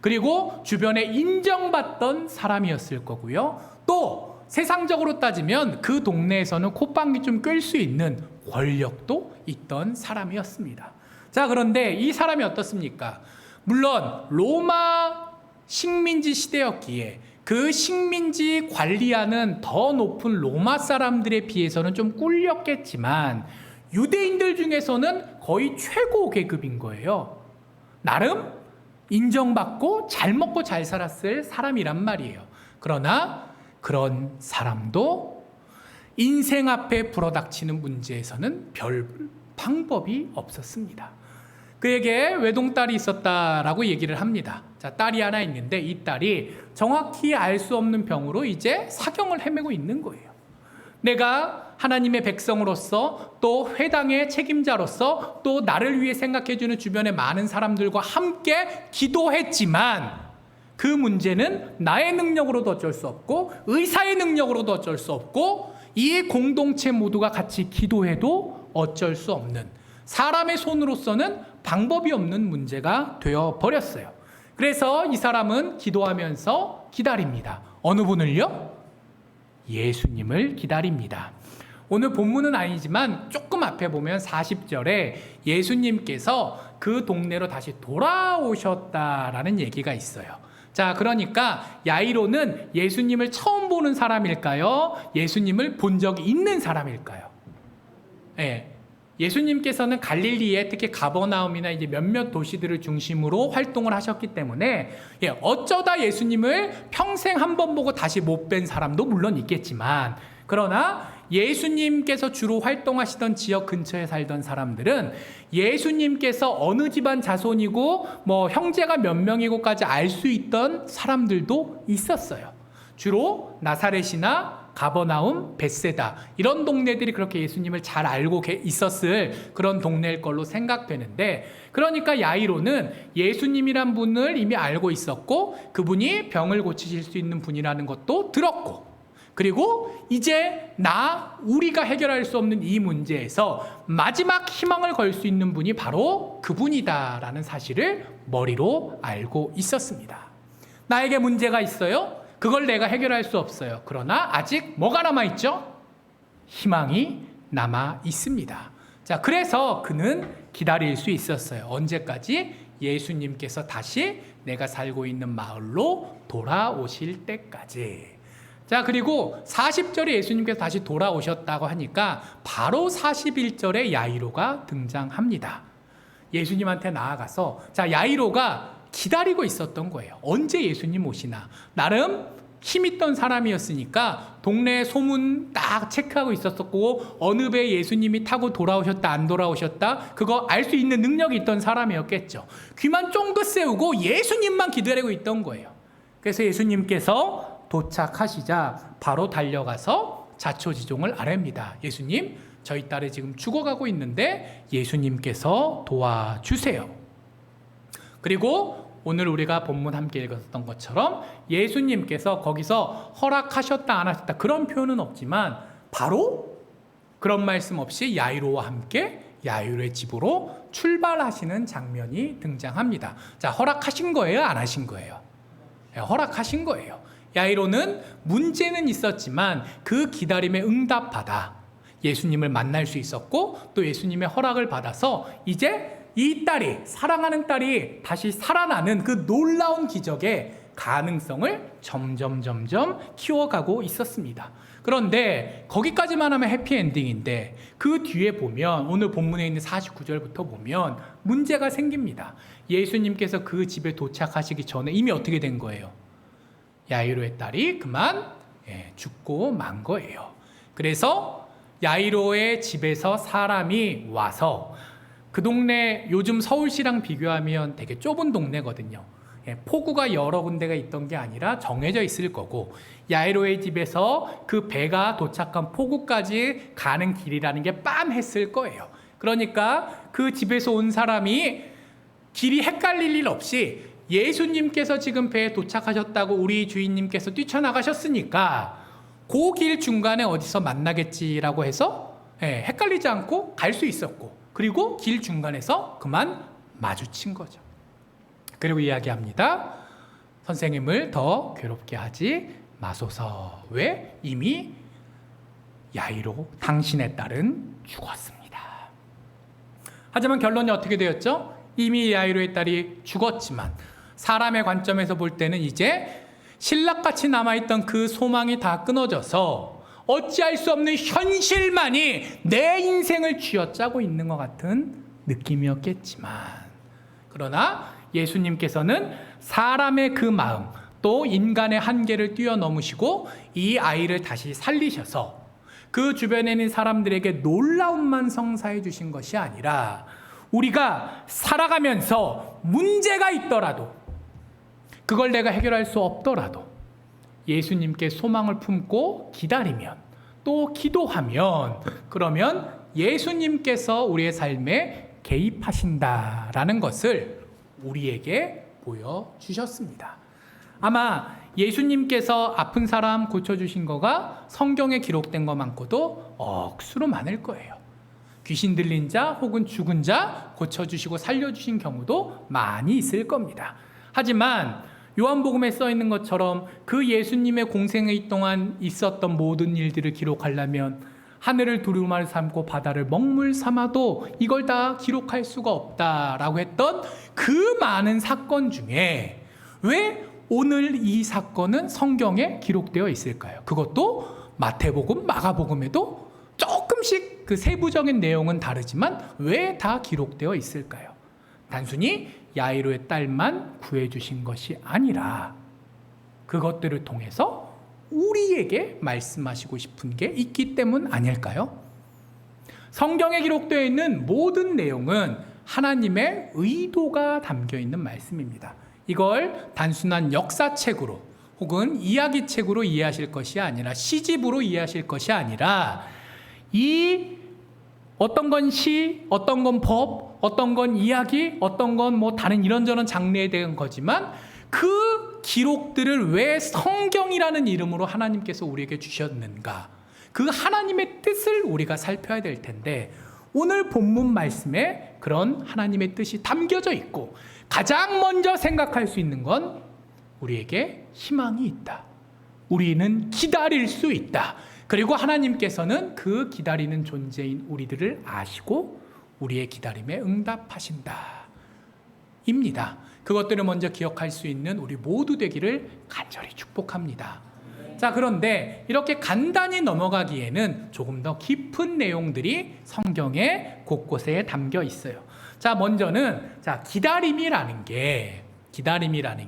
그리고 주변에 인정받던 사람이었을 거고요. 또 세상적으로 따지면 그 동네에서는 콧방귀 좀 낄 수 있는 권력도 있던 사람이었습니다. 자, 그런데 이 사람이 어떻습니까? 물론 로마 식민지 시대였기에 그 식민지 관리하는 더 높은 로마 사람들에 비해서는 좀 꿀렸겠지만 유대인들 중에서는 거의 최고 계급인 거예요. 나름 인정받고 잘 먹고 잘 살았을 사람이란 말이에요. 그러나 그런 사람도 인생 앞에 불어닥치는 문제에서는 별 방법이 없었습니다. 그에게 외동딸이 있었다라고 얘기를 합니다. 자, 딸이 하나 있는데 이 딸이 정확히 알 수 없는 병으로 이제 사경을 헤매고 있는 거예요. 내가 하나님의 백성으로서 또 회당의 책임자로서 또 나를 위해 생각해주는 주변의 많은 사람들과 함께 기도했지만 그 문제는 나의 능력으로도 어쩔 수 없고 의사의 능력으로도 어쩔 수 없고 이 공동체 모두가 같이 기도해도 어쩔 수 없는 사람의 손으로서는 방법이 없는 문제가 되어버렸어요. 그래서 이 사람은 기도하면서 기다립니다. 어느 분을요? 예수님을 기다립니다. 오늘 본문은 아니지만 조금 앞에 보면 40절에 예수님께서 그 동네로 다시 돌아오셨다라는 얘기가 있어요. 자, 그러니까 야이로는 예수님을 처음 보는 사람일까요? 예수님을 본 적이 있는 사람일까요? 예. 예수님께서는 갈릴리에 특히 가버나움이나 이제 몇몇 도시들을 중심으로 활동을 하셨기 때문에 어쩌다 예수님을 평생 한 번 보고 다시 못 뵌 사람도 물론 있겠지만 그러나 예수님께서 주로 활동하시던 지역 근처에 살던 사람들은 예수님께서 어느 집안 자손이고 뭐 형제가 몇 명이고까지 알 수 있던 사람들도 있었어요. 주로 나사렛이나 가버나움, 벳세다 이런 동네들이 그렇게 예수님을 잘 알고 있었을 그런 동네일 걸로 생각되는데 그러니까 야이로는 예수님이란 분을 이미 알고 있었고 그분이 병을 고치실 수 있는 분이라는 것도 들었고 그리고 이제 우리가 해결할 수 없는 이 문제에서 마지막 희망을 걸 수 있는 분이 바로 그분이다라는 사실을 머리로 알고 있었습니다. 나에게 문제가 있어요? 그걸 내가 해결할 수 없어요. 그러나 아직 뭐가 남아있죠? 희망이 남아 있습니다. 자, 그래서 그는 기다릴 수 있었어요. 언제까지? 예수님께서 다시 내가 살고 있는 마을로 돌아오실 때까지. 자, 그리고 40절에 예수님께서 다시 돌아오셨다고 하니까 바로 41절에 야이로가 등장합니다. 예수님한테 나아가서 자, 야이로가 기다리고 있었던 거예요. 언제 예수님 오시나. 나름 힘있던 사람이었으니까 동네 소문 딱 체크하고 있었고 어느 배에 예수님이 타고 돌아오셨다 안 돌아오셨다 그거 알 수 있는 능력이 있던 사람이었겠죠. 귀만 쫑긋 세우고 예수님만 기다리고 있던 거예요. 그래서 예수님께서 도착하시자 바로 달려가서 자초지종을 아뢰입니다. 예수님, 저희 딸이 지금 죽어가고 있는데 예수님께서 도와주세요. 그리고 오늘 우리가 본문 함께 읽었던 것처럼 예수님께서 거기서 허락하셨다 안 하셨다 그런 표현은 없지만 바로 그런 말씀 없이 야이로와 함께 야이로의 집으로 출발하시는 장면이 등장합니다. 자, 허락하신 거예요? 안 하신 거예요? 네, 허락하신 거예요. 야이로는 문제는 있었지만 그 기다림에 응답받아 예수님을 만날 수 있었고 또 예수님의 허락을 받아서 이제 이 딸이 사랑하는 딸이 다시 살아나는 그 놀라운 기적의 가능성을 점점 키워가고 있었습니다. 그런데 거기까지만 하면 해피엔딩인데 그 뒤에 보면 오늘 본문에 있는 49절부터 보면 문제가 생깁니다. 예수님께서 그 집에 도착하시기 전에 이미 어떻게 된 거예요? 야이로의 딸이 그만 죽고 만 거예요. 그래서 야이로의 집에서 사람이 와서 그 동네 요즘 서울시랑 비교하면 되게 좁은 동네거든요. 포구가 여러 군데가 있던 게 아니라 정해져 있을 거고 야이로의 집에서 그 배가 도착한 포구까지 가는 길이라는 게 빤했을 거예요. 그러니까 그 집에서 온 사람이 길이 헷갈릴 일 없이 예수님께서 지금 배에 도착하셨다고 우리 주인님께서 뛰쳐나가셨으니까 그 길 중간에 어디서 만나겠지라고 해서 헷갈리지 않고 갈 수 있었고, 그리고 길 중간에서 그만 마주친 거죠. 그리고 이야기합니다. 선생님을 더 괴롭게 하지 마소서. 왜? 이미 야이로 당신의 딸은 죽었습니다. 하지만 결론이 어떻게 되었죠? 이미 야이로의 딸이 죽었지만 사람의 관점에서 볼 때는 이제 신락같이 남아있던 그 소망이 다 끊어져서 어찌할 수 없는 현실만이 내 인생을 쥐어짜고 있는 것 같은 느낌이었겠지만, 그러나 예수님께서는 사람의 그 마음, 또 인간의 한계를 뛰어넘으시고 이 아이를 다시 살리셔서 그 주변에 있는 사람들에게 놀라움만 성사해 주신 것이 아니라, 우리가 살아가면서 문제가 있더라도, 그걸 내가 해결할 수 없더라도 예수님께 소망을 품고 기다리면, 또 기도하면, 그러면 예수님께서 우리의 삶에 개입하신다라는 것을 우리에게 보여주셨습니다. 아마 예수님께서 아픈 사람 고쳐주신 거가 성경에 기록된 것만고도 억수로 많을 거예요. 귀신 들린 자 혹은 죽은 자 고쳐주시고 살려주신 경우도 많이 있을 겁니다. 하지만 요한복음에 써 있는 것처럼 그 예수님의 공생의 동안 있었던 모든 일들을 기록하려면 하늘을 두루마리 삼고 바다를 먹물 삼아도 이걸 다 기록할 수가 없다라고 했던 그 많은 사건 중에 왜 오늘 이 사건은 성경에 기록되어 있을까요? 그것도 마태복음, 마가복음에도 조금씩 그 세부적인 내용은 다르지만 왜 다 기록되어 있을까요? 단순히 야이로의 딸만 구해주신 것이 아니라 그것들을 통해서 우리에게 말씀하시고 싶은 게 있기 때문 아닐까요? 성경에 기록되어 있는 모든 내용은 하나님의 의도가 담겨 있는 말씀입니다. 이걸 단순한 역사책으로 혹은 이야기책으로 이해하실 것이 아니라, 시집으로 이해하실 것이 아니라, 이 어떤 건 시, 어떤 건 법, 어떤 건 이야기, 어떤 건 뭐 다른 이런저런 장르에 대한 거지만 그 기록들을 왜 성경이라는 이름으로 하나님께서 우리에게 주셨는가, 그 하나님의 뜻을 우리가 살펴야 될 텐데, 오늘 본문 말씀에 그런 하나님의 뜻이 담겨져 있고 가장 먼저 생각할 수 있는 건 우리에게 희망이 있다. 우리는 기다릴 수 있다. 그리고 하나님께서는 그 기다리는 존재인 우리들을 아시고 우리의 기다림에 응답하신다. 입니다. 그것들을 먼저 기억할 수 있는 우리 모두 되기를 간절히 축복합니다. 자, 그런데 이렇게 간단히 넘어가기에는 조금 더 깊은 내용들이 성경에 곳곳에 담겨 있어요. 자, 먼저는 기다림이라는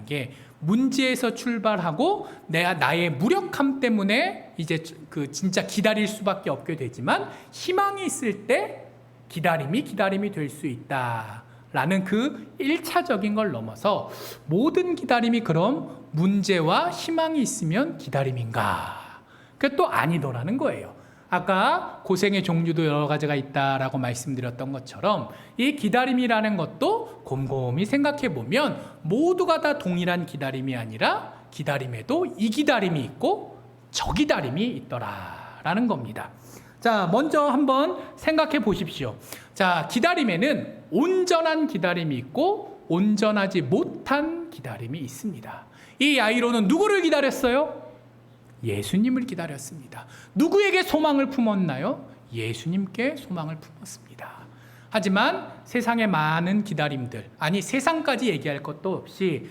게 문제에서 출발하고 나의 무력함 때문에 이제 그 진짜 기다릴 수밖에 없게 되지만, 희망이 있을 때 기다림이 될 수 있다라는 그 1차적인 걸 넘어서 모든 기다림이 그럼 문제와 희망이 있으면 기다림인가? 그게 또 아니더라는 거예요. 아까 고생의 종류도 여러 가지가 있다라고 말씀드렸던 것처럼 이 기다림이라는 것도 곰곰이 생각해 보면 모두가 다 동일한 기다림이 아니라 기다림에도 이 기다림이 있고 저 기다림이 있더라라는 겁니다. 자, 먼저 한번 생각해 보십시오. 자, 기다림에는 온전한 기다림이 있고 온전하지 못한 기다림이 있습니다. 이 야이로는 누구를 기다렸어요? 예수님을 기다렸습니다. 누구에게 소망을 품었나요? 예수님께 소망을 품었습니다. 하지만 세상의 많은 기다림들, 아니 세상까지 얘기할 것도 없이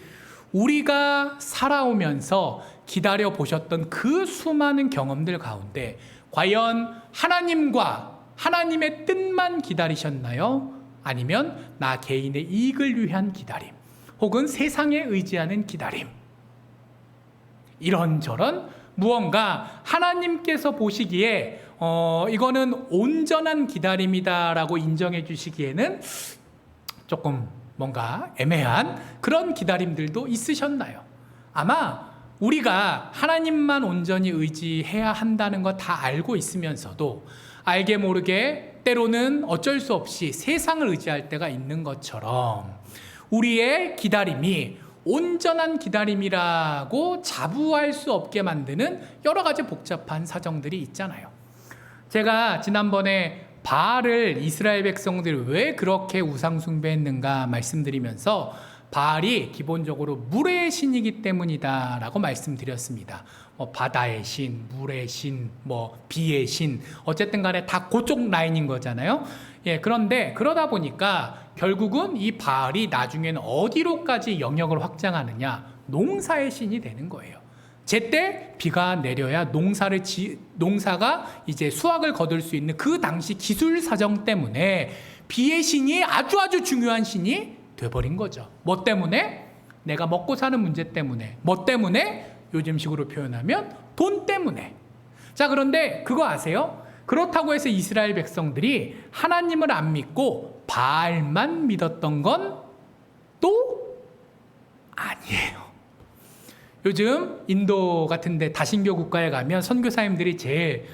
우리가 살아오면서 기다려 보셨던 그 수많은 경험들 가운데 과연 하나님과 하나님의 뜻만 기다리셨나요? 아니면 나 개인의 이익을 위한 기다림, 혹은 세상에 의지하는 기다림, 이런저런 무언가 하나님께서 보시기에 이거는 온전한 기다림이다라고 인정해 주시기에는 조금 뭔가 애매한 그런 기다림들도 있으셨나요? 아마 우리가 하나님만 온전히 의지해야 한다는 거 다 알고 있으면서도 알게 모르게 때로는 어쩔 수 없이 세상을 의지할 때가 있는 것처럼 우리의 기다림이 온전한 기다림이라고 자부할 수 없게 만드는 여러 가지 복잡한 사정들이 있잖아요. 제가 지난번에 바알을 이스라엘 백성들이 왜 그렇게 우상 숭배했는가 말씀드리면서 바알이 기본적으로 물의 신이기 때문이다라고 말씀드렸습니다. 바다의 신, 물의 신, 비의 신, 어쨌든 간에 다 그쪽 라인인 거잖아요. 예, 그런데 그러다 보니까 결국은 이 바알이 나중에는 어디로까지 영역을 확장하느냐, 농사의 신이 되는 거예요. 제때 비가 내려야 농사가 이제 수확을 거둘 수 있는 그 당시 기술 사정 때문에 비의 신이 아주 중요한 신이 돼버린 거죠. 뭐 때문에? 내가 먹고 사는 문제 때문에. 뭐 때문에? 요즘식으로 표현하면 돈 때문에. 자, 그런데 그거 아세요? 그렇다고 해서 이스라엘 백성들이 하나님을 안 믿고 바알만 믿었던 건 또 아니에요. 요즘 인도 같은데 다신교 국가에 가면 선교사님들이 제일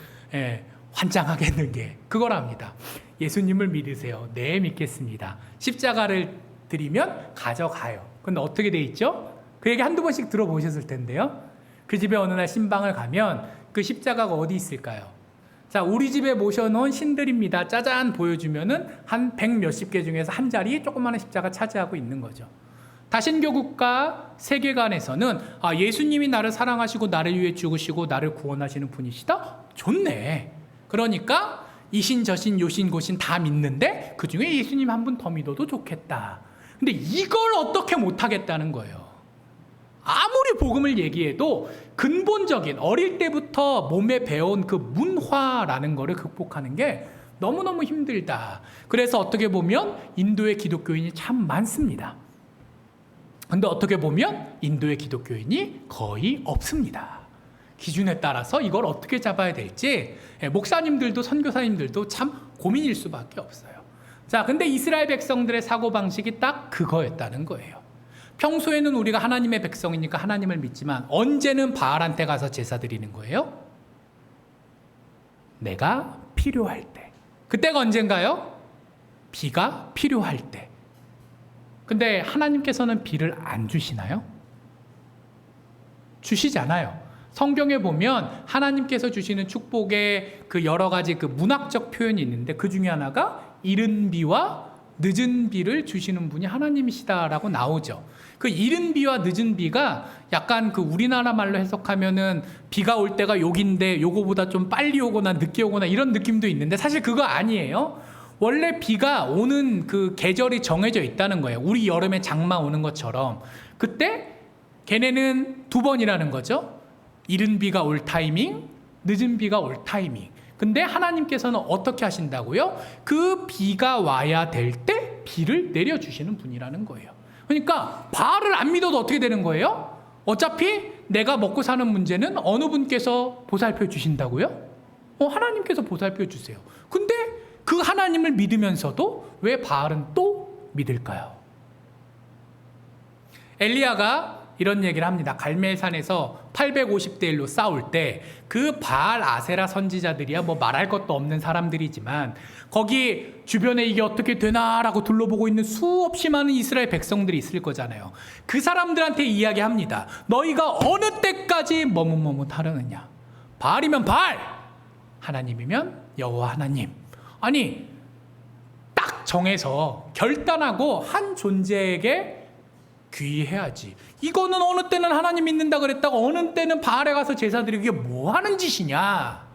환장하게 했는 게 그거랍니다. 예수님을 믿으세요. 네, 믿겠습니다. 십자가를 드리면 가져가요. 근데 어떻게 돼 있죠? 그 얘기 한두 번씩 들어보셨을 텐데요. 그 집에 어느 날 신방을 가면 그 십자가가 어디 있을까요? 자, 우리 집에 모셔놓은 신들입니다. 짜잔 보여주면은 한 100 몇십 개 중에서 한 자리 조그마한 십자가 차지하고 있는 거죠. 다신교 국가 세계관에서는 예수님이 나를 사랑하시고 나를 위해 죽으시고 나를 구원하시는 분이시다? 좋네. 그러니까 이신 저신 요신 고신 다 믿는데 그중에 예수님 한 분 더 믿어도 좋겠다. 근데 이걸 어떻게 못하겠다는 거예요. 아무리 복음을 얘기해도 근본적인 어릴 때부터 몸에 배운 그 문화라는 거를 극복하는 게 너무너무 힘들다. 그래서 어떻게 보면 인도의 기독교인이 참 많습니다. 근데 어떻게 보면 인도의 기독교인이 거의 없습니다. 기준에 따라서 이걸 어떻게 잡아야 될지 목사님들도 선교사님들도 참 고민일 수밖에 없어요. 자, 근데 이스라엘 백성들의 사고방식이 딱 그거였다는 거예요. 평소에는 우리가 하나님의 백성이니까 하나님을 믿지만 언제는 바알한테 가서 제사 드리는 거예요? 내가 필요할 때. 그때가 언젠가요? 비가 필요할 때. 근데 하나님께서는 비를 안 주시나요? 주시잖아요. 성경에 보면 하나님께서 주시는 축복의 그 여러 가지 그 문학적 표현이 있는데 그 중에 하나가 이른 비와 늦은 비를 주시는 분이 하나님이시다라고 나오죠. 그 이른 비와 늦은 비가 약간 그 우리나라 말로 해석하면은 비가 올 때가 여긴데 요거보다 좀 빨리 오거나 늦게 오거나 이런 느낌도 있는데 사실 그거 아니에요. 원래 비가 오는 그 계절이 정해져 있다는 거예요. 우리 여름에 장마 오는 것처럼. 그때 걔네는 두 번이라는 거죠. 이른 비가 올 타이밍, 늦은 비가 올 타이밍. 근데 하나님께서는 어떻게 하신다고요? 그 비가 와야 될 때 비를 내려주시는 분이라는 거예요. 그러니까 바알을 안 믿어도 어떻게 되는 거예요? 어차피 내가 먹고 사는 문제는 어느 분께서 보살펴 주신다고요? 하나님께서 보살펴 주세요. 근데 그 하나님을 믿으면서도 왜 바알은 또 믿을까요? 엘리야가 이런 얘기를 합니다. 갈멜산에서 850대 1로 싸울 때 그 바알 아세라 선지자들이야 뭐 말할 것도 없는 사람들이지만 거기 주변에 이게 어떻게 되나라고 둘러보고 있는 수없이 많은 이스라엘 백성들이 있을 거잖아요. 그 사람들한테 이야기합니다. 너희가 어느 때까지 머뭇머뭇하려느냐. 바알이면 바알, 하나님이면 여호와 하나님. 아니 딱 정해서 결단하고 한 존재에게 귀해야지. 이거는 어느 때는 하나님 믿는다 그랬다가 어느 때는 바알에 가서 제사 드리고 이게 뭐 하는 짓이냐.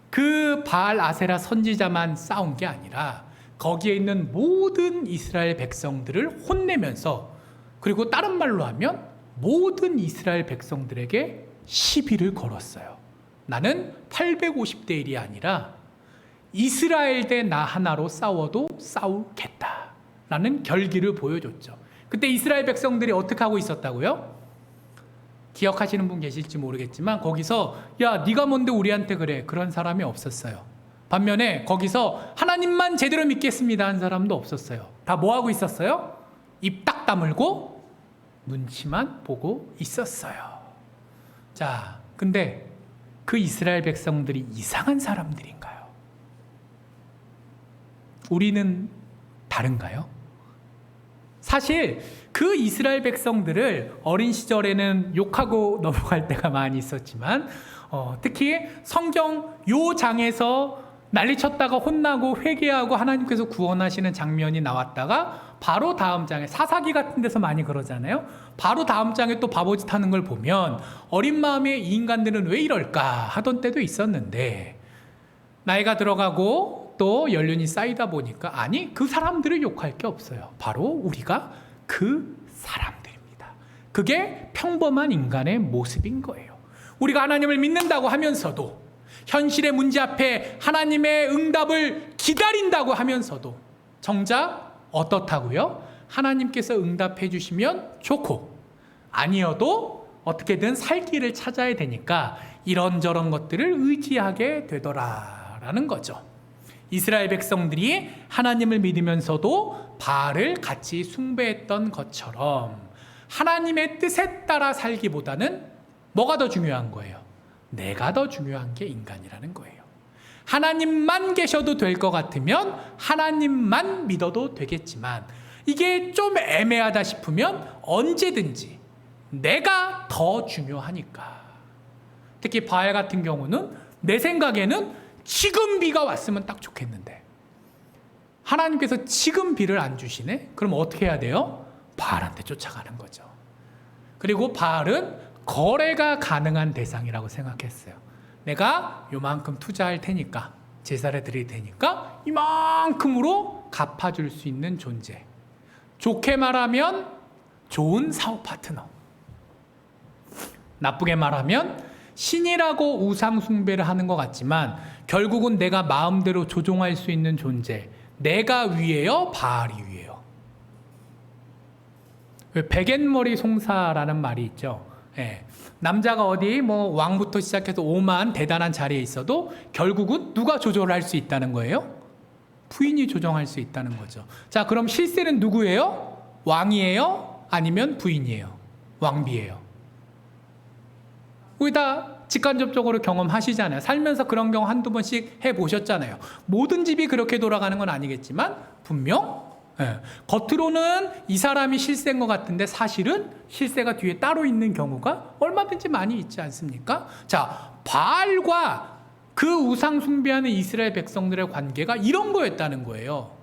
그 바알 아세라 선지자만 싸운 게 아니라 거기에 있는 모든 이스라엘 백성들을 혼내면서, 그리고 다른 말로 하면 모든 이스라엘 백성들에게 시비를 걸었어요. 나는 850대 1이 아니라 이스라엘 대 나 하나로 싸워도 싸우겠다 라는 결기를 보여줬죠. 그때 이스라엘 백성들이 어떻게 하고 있었다고요? 기억하시는 분 계실지 모르겠지만 거기서 야 네가 뭔데 우리한테 그래, 그런 사람이 없었어요. 반면에 거기서 하나님만 제대로 믿겠습니다 한 사람도 없었어요. 다 뭐하고 있었어요? 입 딱 다물고 눈치만 보고 있었어요. 자, 근데 그 이스라엘 백성들이 이상한 사람들인가요? 우리는 다른가요? 사실 그 이스라엘 백성들을 어린 시절에는 욕하고 넘어갈 때가 많이 있었지만 특히 성경 요 장에서 난리쳤다가 혼나고 회개하고 하나님께서 구원하시는 장면이 나왔다가 바로 다음 장에 사사기 같은 데서 많이 그러잖아요. 바로 다음 장에 또 바보짓 하는 걸 보면 어린 마음에 이 인간들은 왜 이럴까 하던 때도 있었는데 나이가 들어가고 또 연륜이 쌓이다 보니까 아니 그 사람들을 욕할 게 없어요. 바로 우리가 그 사람들입니다. 그게 평범한 인간의 모습인 거예요. 우리가 하나님을 믿는다고 하면서도 현실의 문제 앞에 하나님의 응답을 기다린다고 하면서도 정작 어떻다고요? 하나님께서 응답해 주시면 좋고 아니어도 어떻게든 살 길을 찾아야 되니까 이런저런 것들을 의지하게 되더라라는 거죠. 이스라엘 백성들이 하나님을 믿으면서도 바알을 같이 숭배했던 것처럼 하나님의 뜻에 따라 살기보다는 뭐가 더 중요한 거예요? 내가 더 중요한 게 인간이라는 거예요. 하나님만 계셔도 될 것 같으면 하나님만 믿어도 되겠지만 이게 좀 애매하다 싶으면 언제든지 내가 더 중요하니까. 특히 바알 같은 경우는 내 생각에는 지금 비가 왔으면 딱 좋겠는데 하나님께서 지금 비를 안 주시네? 그럼 어떻게 해야 돼요? 바알한테 쫓아가는 거죠. 그리고 바알은 거래가 가능한 대상이라고 생각했어요. 내가 요만큼 투자할 테니까 제사를 드릴 테니까 이만큼으로 갚아줄 수 있는 존재. 좋게 말하면 좋은 사업 파트너. 나쁘게 말하면 신이라고 우상 숭배를 하는 것 같지만 결국은 내가 마음대로 조종할 수 있는 존재. 내가 위에요? 바알이 위에요? 백엔머리 송사라는 말이 있죠. 예. 남자가 어디 왕부터 시작해서 오만 대단한 자리에 있어도 결국은 누가 조절할 수 있다는 거예요? 부인이 조정할 수 있다는 거죠. 자, 그럼 실세는 누구예요? 왕이에요? 아니면 부인이에요? 왕비예요? 우리 다 직간접적으로 경험하시잖아요. 살면서 그런 경우 한두 번씩 해보셨잖아요. 모든 집이 그렇게 돌아가는 건 아니겠지만 분명 겉으로는 이 사람이 실세인 것 같은데 사실은 실세가 뒤에 따로 있는 경우가 얼마든지 많이 있지 않습니까? 자, 바알과 그 우상 숭배하는 이스라엘 백성들의 관계가 이런 거였다는 거예요.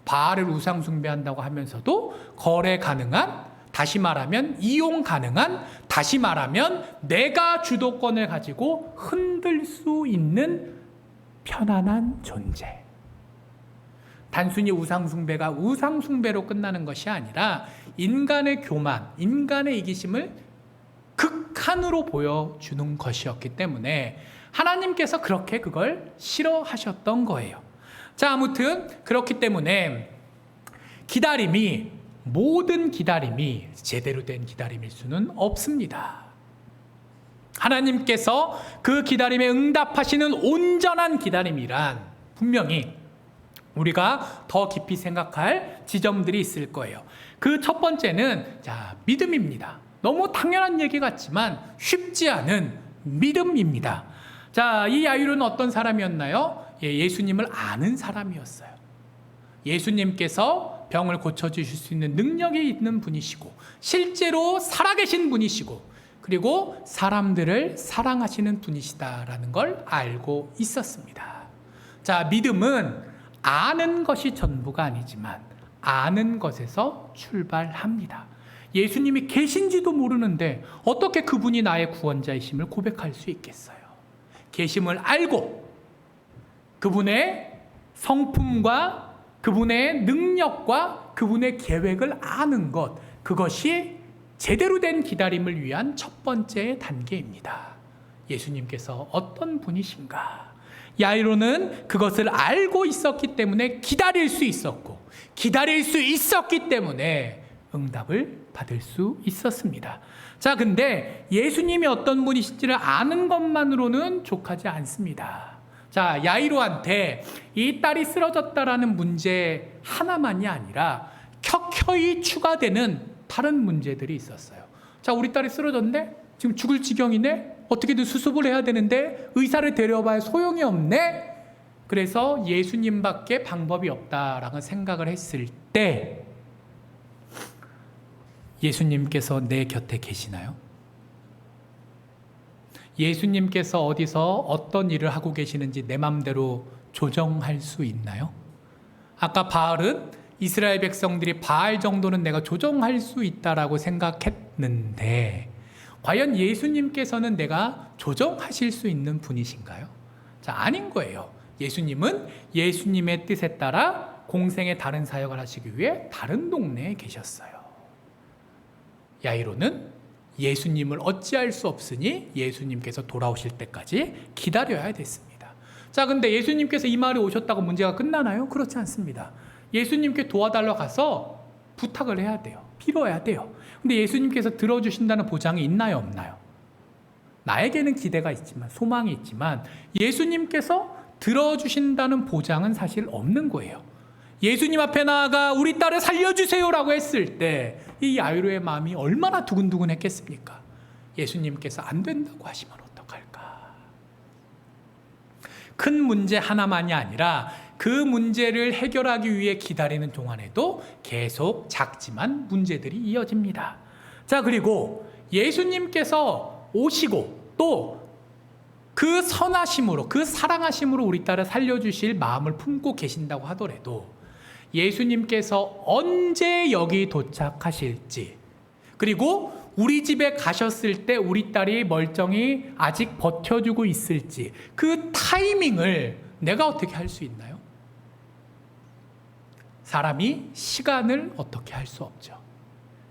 바알을 우상 숭배한다고 하면서도 거래 가능한, 다시 말하면 이용 가능한, 다시 말하면 내가 주도권을 가지고 흔들 수 있는 편안한 존재. 단순히 우상숭배가 우상숭배로 끝나는 것이 아니라 인간의 교만, 인간의 이기심을 극한으로 보여주는 것이었기 때문에 하나님께서 그렇게 그걸 싫어하셨던 거예요. 자, 아무튼 그렇기 때문에 모든 기다림이 제대로 된 기다림일 수는 없습니다. 하나님께서 그 기다림에 응답하시는 온전한 기다림이란 분명히 우리가 더 깊이 생각할 지점들이 있을 거예요. 그 첫 번째는 믿음입니다. 너무 당연한 얘기 같지만 쉽지 않은 믿음입니다. 자, 이 야이로는 어떤 사람이었나요? 예수님을 아는 사람이었어요. 예수님께서 병을 고쳐주실 수 있는 능력이 있는 분이시고 실제로 살아계신 분이시고 그리고 사람들을 사랑하시는 분이시다라는 걸 알고 있었습니다. 자, 믿음은 아는 것이 전부가 아니지만 아는 것에서 출발합니다. 예수님이 계신지도 모르는데 어떻게 그분이 나의 구원자이심을 고백할 수 있겠어요? 계심을 알고 그분의 성품과 그분의 능력과 그분의 계획을 아는 것, 그것이 제대로 된 기다림을 위한 첫 번째 단계입니다. 예수님께서 어떤 분이신가? 야이로는 그것을 알고 있었기 때문에 기다릴 수 있었고, 기다릴 수 있었기 때문에 응답을 받을 수 있었습니다. 자, 근데 예수님이 어떤 분이신지를 아는 것만으로는 족하지 않습니다. 자, 야이로한테 이 딸이 쓰러졌다라는 문제 하나만이 아니라 켜켜이 추가되는 다른 문제들이 있었어요. 자, 우리 딸이 쓰러졌는데 지금 죽을 지경이네? 어떻게든 수습을 해야 되는데 의사를 데려봐야 소용이 없네? 그래서 예수님밖에 방법이 없다라고 생각을 했을 때 예수님께서 내 곁에 계시나요? 예수님께서 어디서 어떤 일을 하고 계시는지 내 맘대로 조정할 수 있나요? 아까 바알은 이스라엘 백성들이 바알 정도는 내가 조정할 수 있다라고 생각했는데 과연 예수님께서는 내가 조정하실 수 있는 분이신가요? 자, 아닌 거예요. 예수님은 예수님의 뜻에 따라 공생의 다른 사역을 하시기 위해 다른 동네에 계셨어요. 야이로는 예수님을 어찌할 수 없으니 예수님께서 돌아오실 때까지 기다려야 됐습니다. 자, 근데 예수님께서 이 마을에 오셨다고 문제가 끝나나요? 그렇지 않습니다. 예수님께 도와달라고 가서 부탁을 해야 돼요. 빌어야 돼요. 근데 예수님께서 들어주신다는 보장이 있나요? 없나요? 나에게는 기대가 있지만, 소망이 있지만 예수님께서 들어주신다는 보장은 사실 없는 거예요. 예수님 앞에 나아가 우리 딸을 살려주세요라고 했을 때 이 야이로의 마음이 얼마나 두근두근 했겠습니까? 예수님께서 안 된다고 하시면 어떡할까? 큰 문제 하나만이 아니라 그 문제를 해결하기 위해 기다리는 동안에도 계속 작지만 문제들이 이어집니다. 자, 그리고 예수님께서 오시고 또 그 선하심으로, 그 사랑하심으로 우리 딸을 살려주실 마음을 품고 계신다고 하더라도 예수님께서 언제 여기 도착하실지, 그리고 우리 집에 가셨을 때 우리 딸이 멀쩡히 아직 버텨주고 있을지 그 타이밍을 내가 어떻게 할 수 있나요? 사람이 시간을 어떻게 할 수 없죠.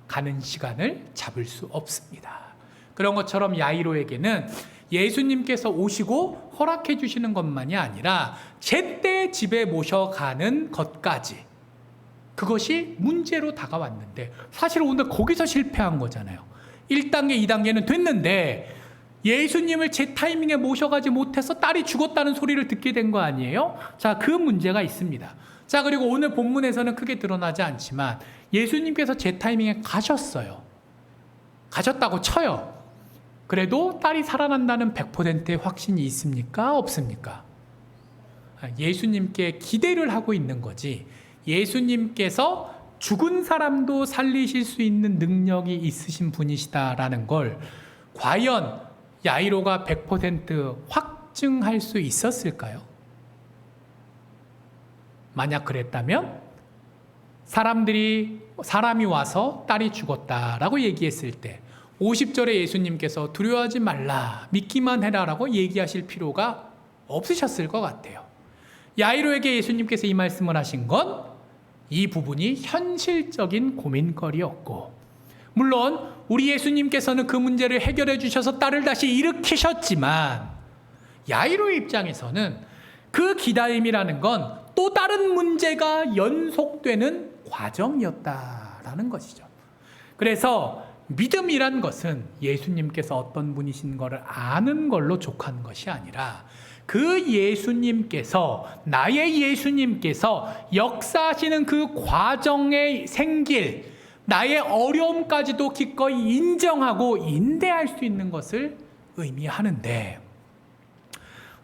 가는 시간을 잡을 수 없습니다. 그런 것처럼 야이로에게는 예수님께서 오시고 허락해 주시는 것만이 아니라 제때 집에 모셔가는 것까지, 그것이 문제로 다가왔는데 사실 오늘 거기서 실패한 거잖아요. 1단계, 2단계는 됐는데 예수님을 제 타이밍에 모셔가지 못해서 딸이 죽었다는 소리를 듣게 된 거 아니에요? 자, 그 문제가 있습니다. 자, 그리고 오늘 본문에서는 크게 드러나지 않지만 예수님께서 제 타이밍에 가셨어요. 가셨다고 쳐요. 그래도 딸이 살아난다는 100%의 확신이 있습니까? 없습니까? 예수님께 기대를 하고 있는 거지, 예수님께서 죽은 사람도 살리실 수 있는 능력이 있으신 분이시다라는 걸 과연 야이로가 100% 확증할 수 있었을까요? 만약 그랬다면 사람이 와서 딸이 죽었다라고 얘기했을 때 50절에 예수님께서 두려워하지 말라, 믿기만 해라라고 얘기하실 필요가 없으셨을 것 같아요. 야이로에게 예수님께서 이 말씀을 하신 건 이 부분이 현실적인 고민거리였고, 물론 우리 예수님께서는 그 문제를 해결해 주셔서 딸을 다시 일으키셨지만 야이로의 입장에서는 그 기다림이라는 건 또 다른 문제가 연속되는 과정이었다라는 것이죠. 그래서 믿음이란 것은 예수님께서 어떤 분이신 것을 아는 걸로 족한 것이 아니라 그 예수님께서, 나의 예수님께서 역사하시는 그 과정에 생길 나의 어려움까지도 기꺼이 인정하고 인내할 수 있는 것을 의미하는데,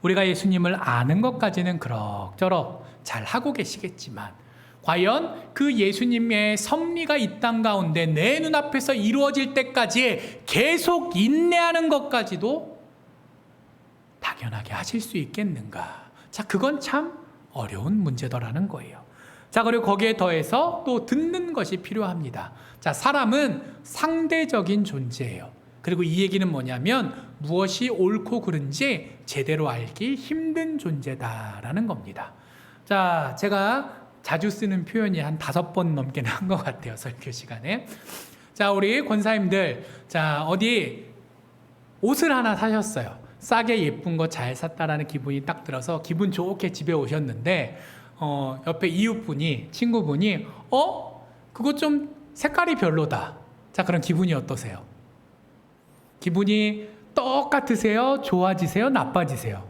우리가 예수님을 아는 것까지는 그럭저럭 잘 하고 계시겠지만 과연 그 예수님의 섭리가 이 땅 가운데 내 눈앞에서 이루어질 때까지 계속 인내하는 것까지도 당연하게 하실 수 있겠는가? 자, 그건 참 어려운 문제더라는 거예요. 자, 그리고 거기에 더해서 또 듣는 것이 필요합니다. 자, 사람은 상대적인 존재예요. 그리고 이 얘기는 뭐냐면 무엇이 옳고 그른지 제대로 알기 힘든 존재다라는 겁니다. 자, 제가 자주 쓰는 표현이 한 5번 넘게는 한 것 같아요, 설교 시간에. 자, 우리 권사님들, 자, 어디 옷을 하나 사셨어요. 싸게 예쁜 거 잘 샀다라는 기분이 딱 들어서 기분 좋게 집에 오셨는데 옆에 이웃분이, 친구분이 그거 좀 색깔이 별로다. 자, 그럼 기분이 어떠세요? 기분이 똑같으세요? 좋아지세요? 나빠지세요?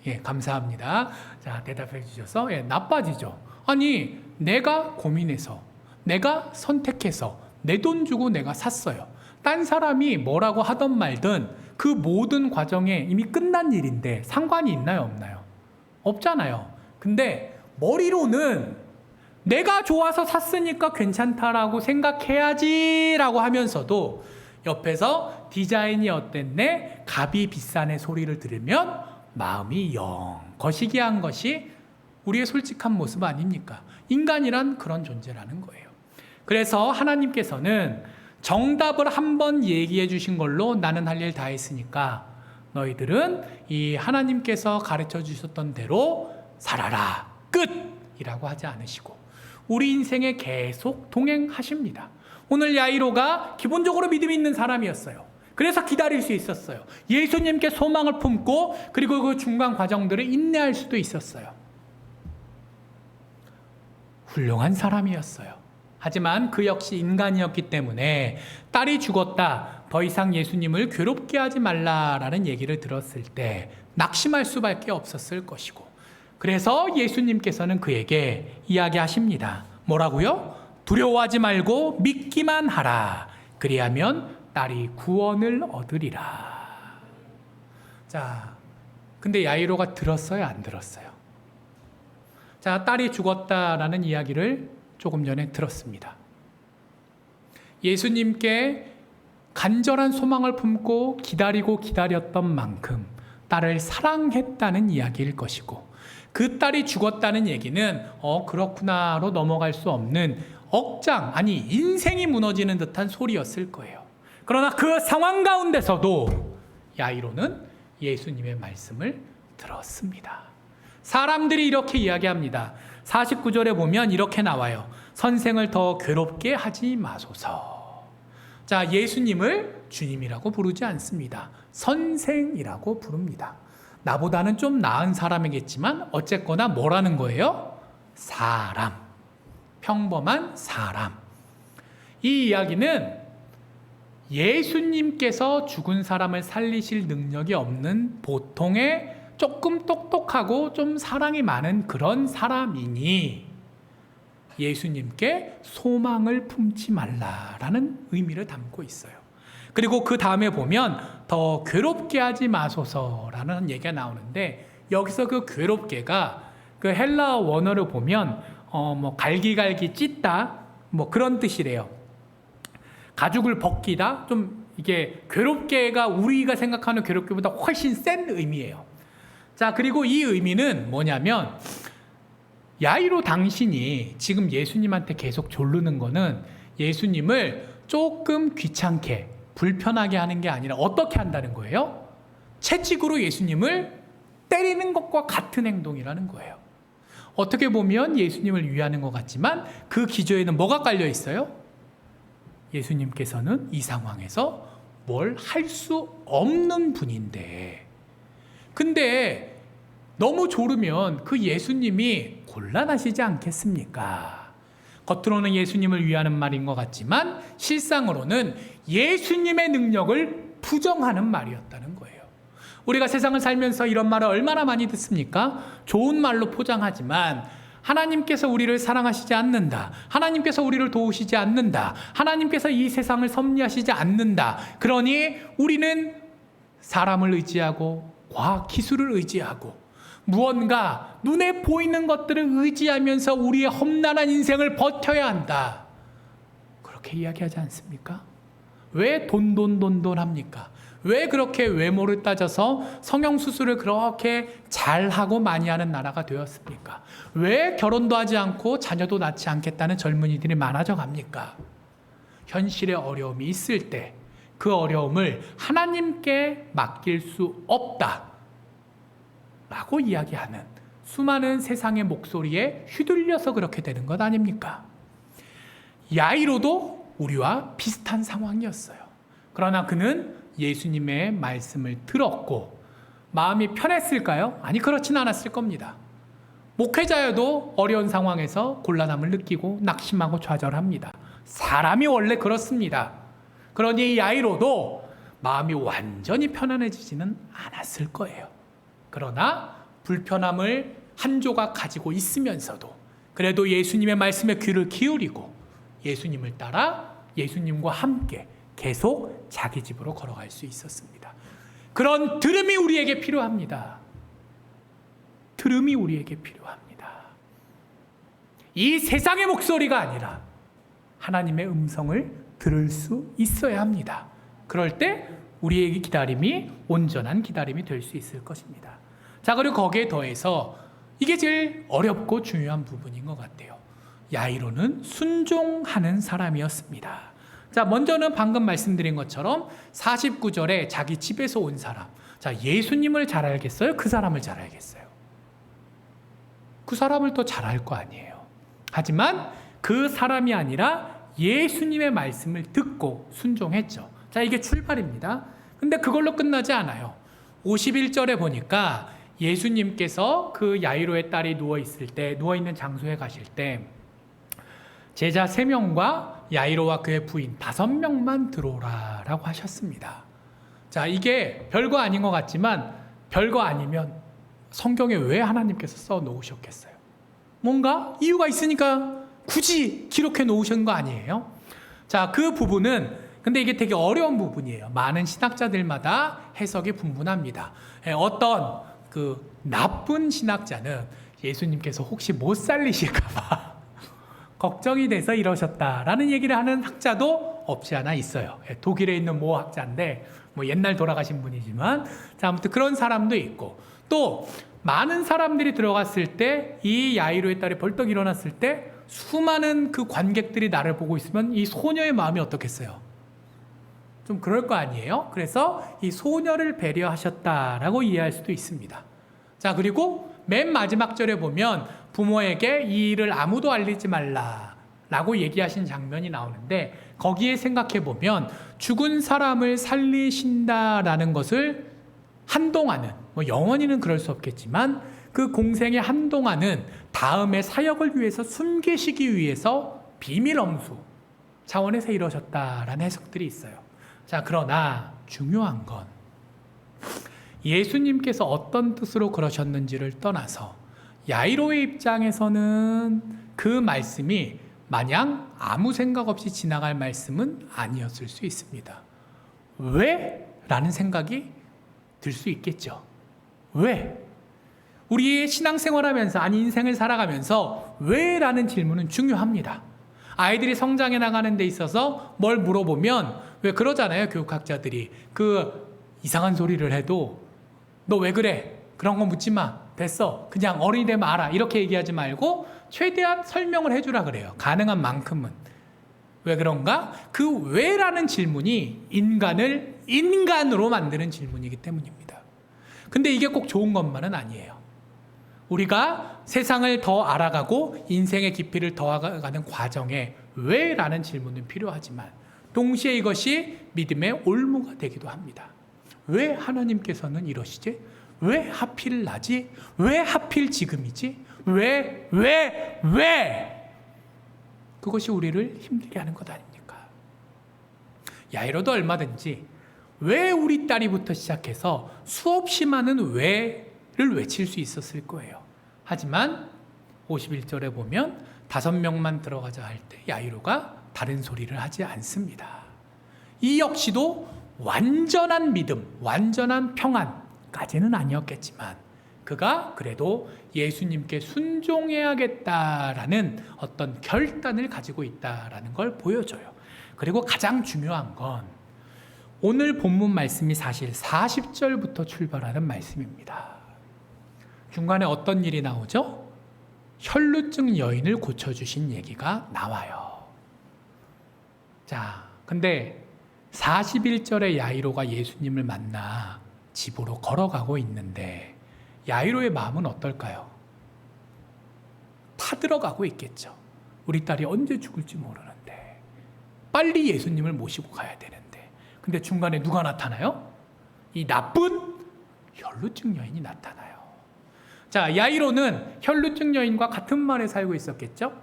예, 감사합니다. 자, 대답해 주셔서 나빠지죠. 아니, 내가 고민해서, 내가 선택해서 내 돈 주고 내가 샀어요. 딴 사람이 뭐라고 하던 말든 그 모든 과정에 이미 끝난 일인데 상관이 있나요? 없나요? 없잖아요. 근데 머리로는 내가 좋아서 샀으니까 괜찮다라고 생각해야지라고 하면서도 옆에서 디자인이 어땠네? 값이 비싸네 소리를 들으면 마음이 영 거시기한 것이 우리의 솔직한 모습 아닙니까? 인간이란 그런 존재라는 거예요. 그래서 하나님께서는 정답을 한번 얘기해 주신 걸로 나는 할 일 다 했으니까 너희들은 이 하나님께서 가르쳐 주셨던 대로 살아라. 끝이라고 하지 않으시고 우리 인생에 계속 동행하십니다. 오늘 야이로가 기본적으로 믿음이 있는 사람이었어요. 그래서 기다릴 수 있었어요. 예수님께 소망을 품고 그리고 그 중간 과정들을 인내할 수도 있었어요. 훌륭한 사람이었어요. 하지만 그 역시 인간이었기 때문에 딸이 죽었다. 더 이상 예수님을 괴롭게 하지 말라라는 얘기를 들었을 때 낙심할 수밖에 없었을 것이고 그래서 예수님께서는 그에게 이야기하십니다. 뭐라고요? 두려워하지 말고 믿기만 하라. 그리하면 딸이 구원을 얻으리라. 자, 근데 야이로가 들었어요? 안 들었어요? 자, 딸이 죽었다라는 이야기를 조금 전에 들었습니다. 예수님께 간절한 소망을 품고 기다리고 기다렸던 만큼 딸을 사랑했다는 이야기일 것이고 그 딸이 죽었다는 얘기는 그렇구나로 넘어갈 수 없는 억장, 아니 인생이 무너지는 듯한 소리였을 거예요. 그러나 그 상황 가운데서도 야이로는 예수님의 말씀을 들었습니다. 사람들이 이렇게 이야기합니다. 49절에 보면 이렇게 나와요. 선생을 더 괴롭게 하지 마소서. 자, 예수님을 주님이라고 부르지 않습니다. 선생이라고 부릅니다. 나보다는 좀 나은 사람이겠지만 어쨌거나 뭐라는 거예요? 사람. 평범한 사람. 이 이야기는 예수님께서 죽은 사람을 살리실 능력이 없는 보통의 조금 똑똑하고 좀 사랑이 많은 그런 사람이니 예수님께 소망을 품지 말라라는 의미를 담고 있어요. 그리고 그 다음에 보면 더 괴롭게 하지 마소서라는 얘기가 나오는데 여기서 그 괴롭게가 그 헬라어 원어를 보면 갈기갈기 찢다 뭐 그런 뜻이래요. 가죽을 벗기다 좀 이게 괴롭게가 우리가 생각하는 괴롭게보다 훨씬 센 의미예요. 자, 그리고 이 의미는 뭐냐면 야이로 당신이 지금 예수님한테 계속 조르는 거는 예수님을 조금 귀찮게 불편하게 하는 게 아니라 어떻게 한다는 거예요? 채찍으로 예수님을 때리는 것과 같은 행동이라는 거예요. 어떻게 보면 예수님을 위하는 것 같지만 그 기저에는 뭐가 깔려 있어요? 예수님께서는 이 상황에서 뭘 할 수 없는 분인데 근데 너무 조르면 그 예수님이 곤란하시지 않겠습니까? 겉으로는 예수님을 위하는 말인 것 같지만 실상으로는 예수님의 능력을 부정하는 말이었다는 거예요. 우리가 세상을 살면서 이런 말을 얼마나 많이 듣습니까? 좋은 말로 포장하지만 하나님께서 우리를 사랑하시지 않는다. 하나님께서 우리를 도우시지 않는다. 하나님께서 이 세상을 섭리하시지 않는다. 그러니 우리는 사람을 의지하고 과학 기술을 의지하고 무언가 눈에 보이는 것들을 의지하면서 우리의 험난한 인생을 버텨야 한다. 그렇게 이야기하지 않습니까? 왜 돈돈 합니까? 왜 그렇게 외모를 따져서 성형수술을 그렇게 잘하고 많이 하는 나라가 되었습니까? 왜 결혼도 하지 않고 자녀도 낳지 않겠다는 젊은이들이 많아져 갑니까? 현실의 어려움이 있을 때 그 어려움을 하나님께 맡길 수 없다 라고 이야기하는 수많은 세상의 목소리에 휘둘려서 그렇게 되는 것 아닙니까? 야이로도 우리와 비슷한 상황이었어요. 그러나 그는 예수님의 말씀을 들었고 마음이 편했을까요? 아니, 그렇진 않았을 겁니다. 목회자여도 어려운 상황에서 곤란함을 느끼고 낙심하고 좌절합니다. 사람이 원래 그렇습니다. 그러니 야이로도 마음이 완전히 편안해지지는 않았을 거예요. 그러나 불편함을 한 조각 가지고 있으면서도 그래도 예수님의 말씀에 귀를 기울이고 예수님을 따라 예수님과 함께 계속 자기 집으로 걸어갈 수 있었습니다. 그런 들음이 우리에게 필요합니다. 들음이 우리에게 필요합니다. 이 세상의 목소리가 아니라 하나님의 음성을 들을 수 있어야 합니다. 그럴 때 우리의 기다림이 온전한 기다림이 될 수 있을 것입니다. 자, 그리고 거기에 더해서 이게 제일 어렵고 중요한 부분인 것 같아요. 야이로는 순종하는 사람이었습니다. 자, 먼저는 방금 말씀드린 것처럼 49절에 자기 집에서 온 사람. 자, 예수님을 잘 알겠어요? 그 사람을 잘 알겠어요? 그 사람을 또 잘 알 거 아니에요. 하지만 그 사람이 아니라 예수님의 말씀을 듣고 순종했죠. 자, 이게 출발입니다. 근데 그걸로 끝나지 않아요. 51절에 보니까 예수님께서 그 야이로의 딸이 누워있는 장소에 가실 때 제자 3명과 야이로와 그의 부인 5명만 들어오라 라고 하셨습니다. 자, 이게 별거 아닌 것 같지만 별거 아니면 성경에 왜 하나님께서 써 놓으셨겠어요? 뭔가 이유가 있으니까 굳이 기록해 놓으신 거 아니에요? 자, 그 부분은 근데 이게 되게 어려운 부분이에요. 많은 신학자들마다 해석이 분분합니다. 어떤 그 나쁜 신학자는 예수님께서 혹시 못 살리실까 봐 걱정이 돼서 이러셨다라는 얘기를 하는 학자도 없지 않아 있어요. 독일에 있는 모 학자인데 뭐 옛날 돌아가신 분이지만 자, 아무튼 그런 사람도 있고 또 많은 사람들이 들어갔을 때 이 야이로의 딸이 벌떡 일어났을 때 수많은 그 관객들이 나를 보고 있으면 이 소녀의 마음이 어떻겠어요? 좀 그럴 거 아니에요? 그래서 이 소녀를 배려하셨다라고 이해할 수도 있습니다. 자, 그리고 맨 마지막 절에 보면 부모에게 이 일을 아무도 알리지 말라라고 얘기하신 장면이 나오는데 거기에 생각해 보면 죽은 사람을 살리신다라는 것을 한동안은 뭐 영원히는 그럴 수 없겠지만 그 공생의 한동안은 다음의 사역을 위해서 숨기시기 위해서 비밀 엄수 차원에서 이러셨다라는 해석들이 있어요. 자, 그러나 중요한 건 예수님께서 어떤 뜻으로 그러셨는지를 떠나서 야이로의 입장에서는 그 말씀이 마냥 아무 생각 없이 지나갈 말씀은 아니었을 수 있습니다. 왜? 라는 생각이 들 수 있겠죠. 왜? 우리의 신앙생활하면서 아니 인생을 살아가면서 왜? 라는 질문은 중요합니다. 아이들이 성장해 나가는 데 있어서 뭘 물어보면 왜 그러잖아요. 교육학자들이 그 이상한 소리를 해도 너 왜 그래? 그런 거 묻지 마. 됐어. 그냥 어른이 되면 알아. 이렇게 얘기하지 말고 최대한 설명을 해주라 그래요. 가능한 만큼은. 왜 그런가? 그 왜라는 질문이 인간을 인간으로 만드는 질문이기 때문입니다. 근데 이게 꼭 좋은 것만은 아니에요. 우리가 세상을 더 알아가고 인생의 깊이를 더하가는 과정에 왜라는 질문은 필요하지만 동시에 이것이 믿음의 올무가 되기도 합니다. 왜 하나님께서는 이러시지? 왜 하필 나지? 왜 하필 지금이지? 왜? 그것이 우리를 힘들게 하는 것 아닙니까? 야이로도 얼마든지 왜 우리 딸이부터 시작해서 수없이 많은 왜를 외칠 수 있었을 거예요. 하지만 51절에 보면 5명만 들어가자 할 때 야이로가 다른 소리를 하지 않습니다. 이 역시도 완전한 믿음, 완전한 평안까지는 아니었겠지만 그가 그래도 예수님께 순종해야겠다라는 어떤 결단을 가지고 있다라는 걸 보여줘요. 그리고 가장 중요한 건 오늘 본문 말씀이 사실 40절부터 출발하는 말씀입니다. 중간에 어떤 일이 나오죠? 혈루증 여인을 고쳐주신 얘기가 나와요. 자, 근데 41절에 야이로가 예수님을 만나 집으로 걸어가고 있는데 야이로의 마음은 어떨까요? 타들어가고 있겠죠. 우리 딸이 언제 죽을지 모르는데 빨리 예수님을 모시고 가야 되는데 근데 중간에 누가 나타나요? 이 나쁜 혈루증 여인이 나타나요. 자, 야이로는 혈루증 여인과 같은 마을에 살고 있었겠죠?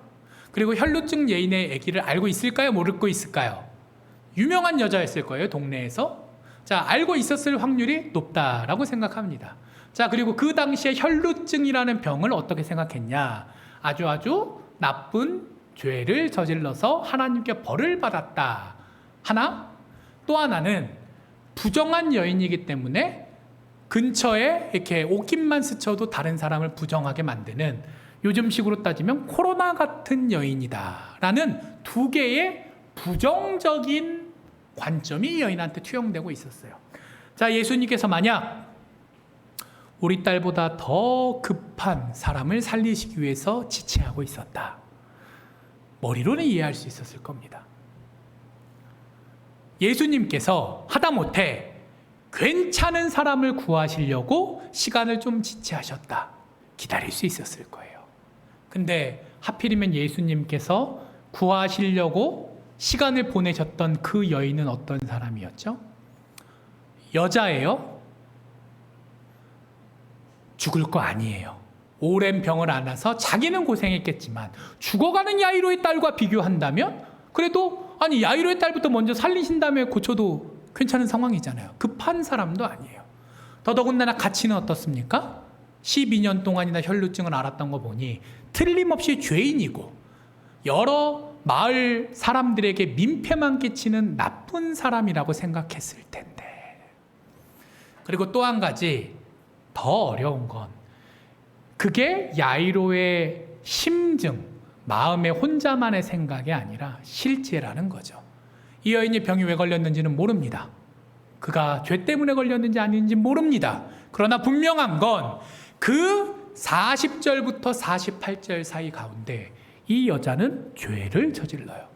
그리고 혈루증 여인의 아기를 알고 있을까요? 모르고 있을까요? 유명한 여자였을 거예요, 동네에서. 자, 알고 있었을 확률이 높다라고 생각합니다. 자, 그리고 그 당시에 혈루증이라는 병을 어떻게 생각했냐? 아주 나쁜 죄를 저질러서 하나님께 벌을 받았다. 하나, 또 하나는 부정한 여인이기 때문에 근처에 이렇게 옷깃만 스쳐도 다른 사람을 부정하게 만드는 요즘식으로 따지면 코로나 같은 여인이다 라는 두 개의 부정적인 관점이 이 여인한테 투영되고 있었어요. 자, 예수님께서 만약 우리 딸보다 더 급한 사람을 살리시기 위해서 지체하고 있었다, 머리로는 이해할 수 있었을 겁니다. 예수님께서 하다못해 괜찮은 사람을 구하시려고 시간을 좀 지체하셨다, 기다릴 수 있었을 거예요. 근데 하필이면 예수님께서 구하시려고 시간을 보내셨던 그 여인은 어떤 사람이었죠? 여자예요? 죽을 거 아니에요. 오랜 병을 안아서 자기는 고생했겠지만 죽어가는 야이로의 딸과 비교한다면 그래도 아니 야이로의 딸부터 먼저 살리신 다음에 고쳐도 괜찮은 상황이잖아요. 급한 사람도 아니에요. 더더군다나 가치는 어떻습니까? 12년 동안이나 혈루증을 앓았던 거 보니 틀림없이 죄인이고 여러 마을 사람들에게 민폐만 끼치는 나쁜 사람이라고 생각했을 텐데, 그리고 또 한 가지 더 어려운 건 그게 야이로의 심증, 마음의 혼자만의 생각이 아니라 실제라는 거죠. 이 여인이 병이 왜 걸렸는지는 모릅니다. 그가 죄 때문에 걸렸는지 아닌지 모릅니다. 그러나 분명한 건 그 40절부터 48절 사이 가운데 이 여자는 죄를 저질러요.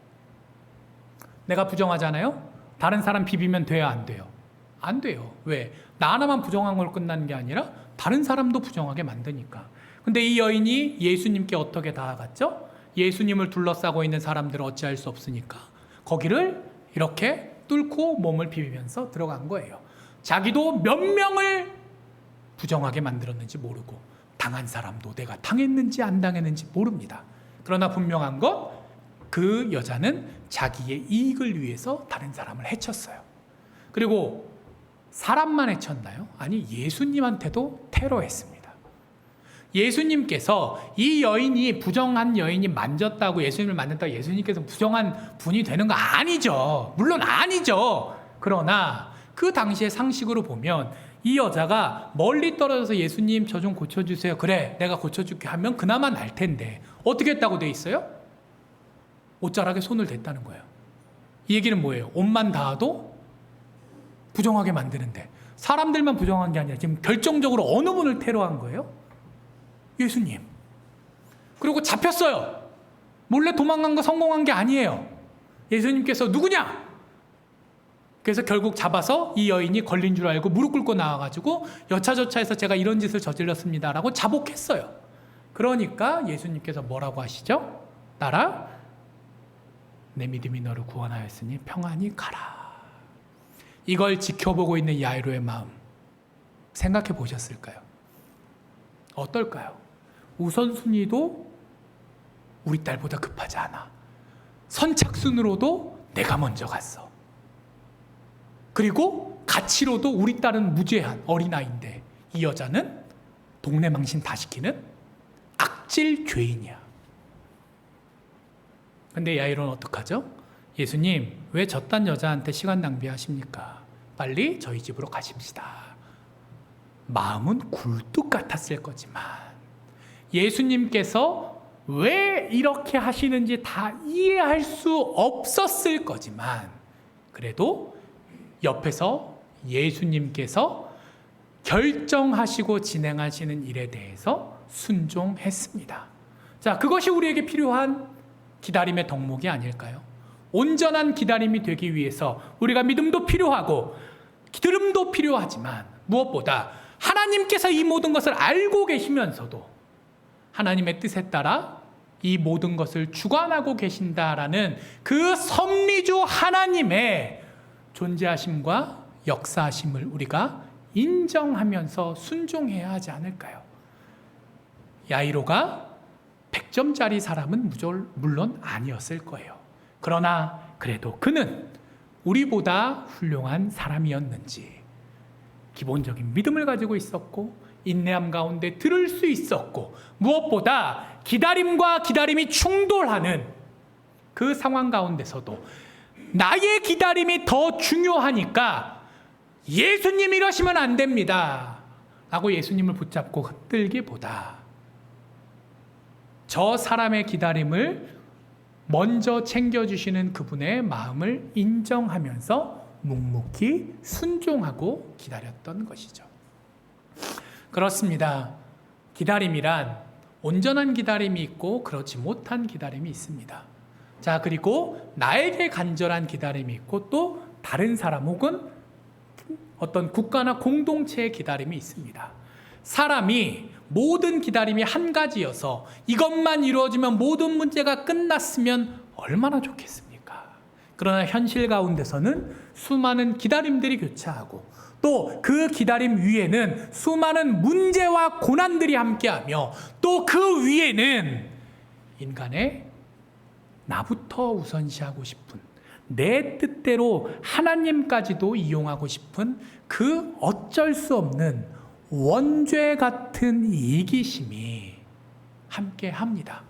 내가 부정하잖아요? 다른 사람 비비면 돼요, 안 돼요? 안 돼요. 왜? 나 하나만 부정한 걸 끝나는 게 아니라 다른 사람도 부정하게 만드니까. 근데 이 여인이 예수님께 어떻게 다가갔죠? 예수님을 둘러싸고 있는 사람들을 어찌할 수 없으니까 거기를 이렇게 뚫고 몸을 비비면서 들어간 거예요. 자기도 몇 명을 부정하게 만들었는지 모르고 당한 사람도 내가 당했는지 안 당했는지 모릅니다. 그러나 분명한 건 그 여자는 자기의 이익을 위해서 다른 사람을 해쳤어요. 그리고 사람만 해쳤나요? 아니, 예수님한테도 테러했습니다. 예수님께서 이 여인이 부정한 여인이 만졌다고 예수님을 만졌다고 예수님께서 부정한 분이 되는 거 아니죠. 물론 아니죠. 그러나 그 당시의 상식으로 보면 이 여자가 멀리 떨어져서 예수님 저 좀 고쳐주세요. 그래 내가 고쳐줄게 하면 그나마 날 텐데 어떻게 했다고 돼 있어요? 옷자락에 손을 댔다는 거예요. 이 얘기는 뭐예요? 옷만 닿아도 부정하게 만드는데 사람들만 부정한 게 아니라 지금 결정적으로 어느 분을 테러한 거예요? 예수님. 그리고 잡혔어요. 몰래 도망간 거 성공한 게 아니에요. 예수님께서 누구냐? 그래서 결국 잡아서 이 여인이 걸린 줄 알고 무릎 꿇고 나와가지고 여차저차해서 제가 이런 짓을 저질렀습니다라고 자복했어요. 그러니까 예수님께서 뭐라고 하시죠? 따라 내 믿음이 너를 구원하였으니 평안히 가라. 이걸 지켜보고 있는 야이로의 마음 생각해 보셨을까요? 어떨까요? 우선순위도 우리 딸보다 급하지 않아. 선착순으로도 내가 먼저 갔어. 그리고 가치로도 우리 딸은 무죄한 어린아이인데 이 여자는 동네 망신 다 시키는 악질 죄인이야. 근데 야이로는 어떡하죠? 예수님, 왜 저딴 여자한테 시간 낭비하십니까? 빨리 저희 집으로 가십시다. 마음은 굴뚝 같았을 거지만 예수님께서 왜 이렇게 하시는지 다 이해할 수 없었을 거지만 그래도 옆에서 예수님께서 결정하시고 진행하시는 일에 대해서 순종했습니다. 자, 그것이 우리에게 필요한 기다림의 덕목이 아닐까요? 온전한 기다림이 되기 위해서 우리가 믿음도 필요하고 들음도 필요하지만 무엇보다 하나님께서 이 모든 것을 알고 계시면서도 하나님의 뜻에 따라 이 모든 것을 주관하고 계신다라는 그 섭리주 하나님의 존재하심과 역사하심을 우리가 인정하면서 순종해야 하지 않을까요? 야이로가 100점짜리 사람은 물론 아니었을 거예요. 그러나 그래도 그는 우리보다 훌륭한 사람이었는지 기본적인 믿음을 가지고 있었고 인내함 가운데 들을 수 있었고 무엇보다 기다림과 기다림이 충돌하는 그 상황 가운데서도 나의 기다림이 더 중요하니까 예수님 이러시면 안 됩니다 라고 예수님을 붙잡고 흔들기보다 저 사람의 기다림을 먼저 챙겨주시는 그분의 마음을 인정하면서 묵묵히 순종하고 기다렸던 것이죠. 그렇습니다. 기다림이란 온전한 기다림이 있고 그렇지 못한 기다림이 있습니다. 자, 그리고 나에게 간절한 기다림이 있고 또 다른 사람 혹은 어떤 국가나 공동체의 기다림이 있습니다. 사람이 모든 기다림이 한 가지여서 이것만 이루어지면 모든 문제가 끝났으면 얼마나 좋겠습니까? 그러나 현실 가운데서는 수많은 기다림들이 교차하고 또 그 기다림 위에는 수많은 문제와 고난들이 함께하며 또 그 위에는 인간의 나부터 우선시하고 싶은 내 뜻대로 하나님까지도 이용하고 싶은 그 어쩔 수 없는 원죄 같은 이기심이 함께합니다.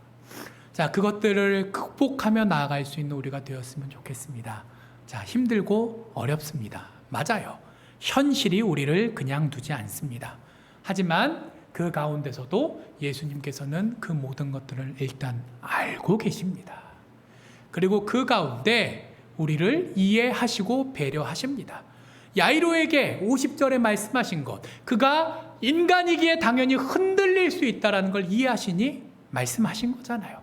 자, 그것들을 극복하며 나아갈 수 있는 우리가 되었으면 좋겠습니다. 자, 힘들고 어렵습니다. 맞아요. 현실이 우리를 그냥 두지 않습니다. 하지만 그 가운데서도 예수님께서는 그 모든 것들을 일단 알고 계십니다. 그리고 그 가운데 우리를 이해하시고 배려하십니다. 야이로에게 50절에 말씀하신 것, 그가 인간이기에 당연히 흔들릴 수 있다는 걸 이해하시니 말씀하신 거잖아요.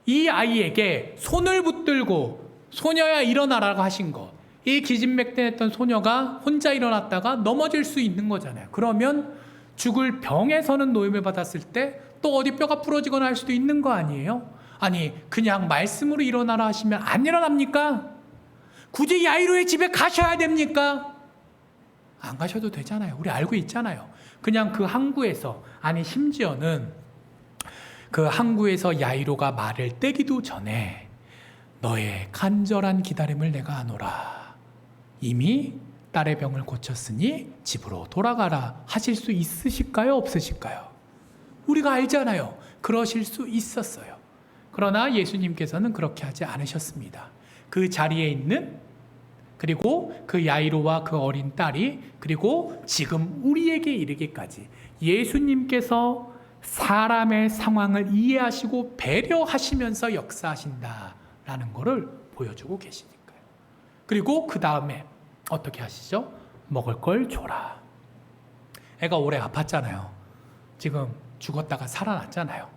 이 아이에게 손을 붙들고 소녀야 일어나라고 하신 것, 이 기진맥진했던 소녀가 혼자 일어났다가 넘어질 수 있는 거잖아요. 그러면 죽을 병에서는 노임을 받았을 때 또 어디 뼈가 부러지거나 할 수도 있는 거 아니에요? 아니, 그냥 말씀으로 일어나라 하시면 안 일어납니까? 굳이 야이로의 집에 가셔야 됩니까? 안 가셔도 되잖아요. 우리 알고 있잖아요. 그냥 그 항구에서, 아니 심지어는 그 항구에서 야이로가 말을 떼기도 전에 너의 간절한 기다림을 내가 아노라. 이미 딸의 병을 고쳤으니 집으로 돌아가라 하실 수 있으실까요? 없으실까요? 우리가 알잖아요. 그러실 수 있었어요. 그러나 예수님께서는 그렇게 하지 않으셨습니다. 그 자리에 있는, 그리고 그 야이로와 그 어린 딸이, 그리고 지금 우리에게 이르기까지 예수님께서 사람의 상황을 이해하시고 배려하시면서 역사하신다라는 것을 보여주고 계시니까요. 그리고 그 다음에 어떻게 하시죠? 먹을 걸 줘라. 애가 오래 아팠잖아요. 지금 죽었다가 살아났잖아요.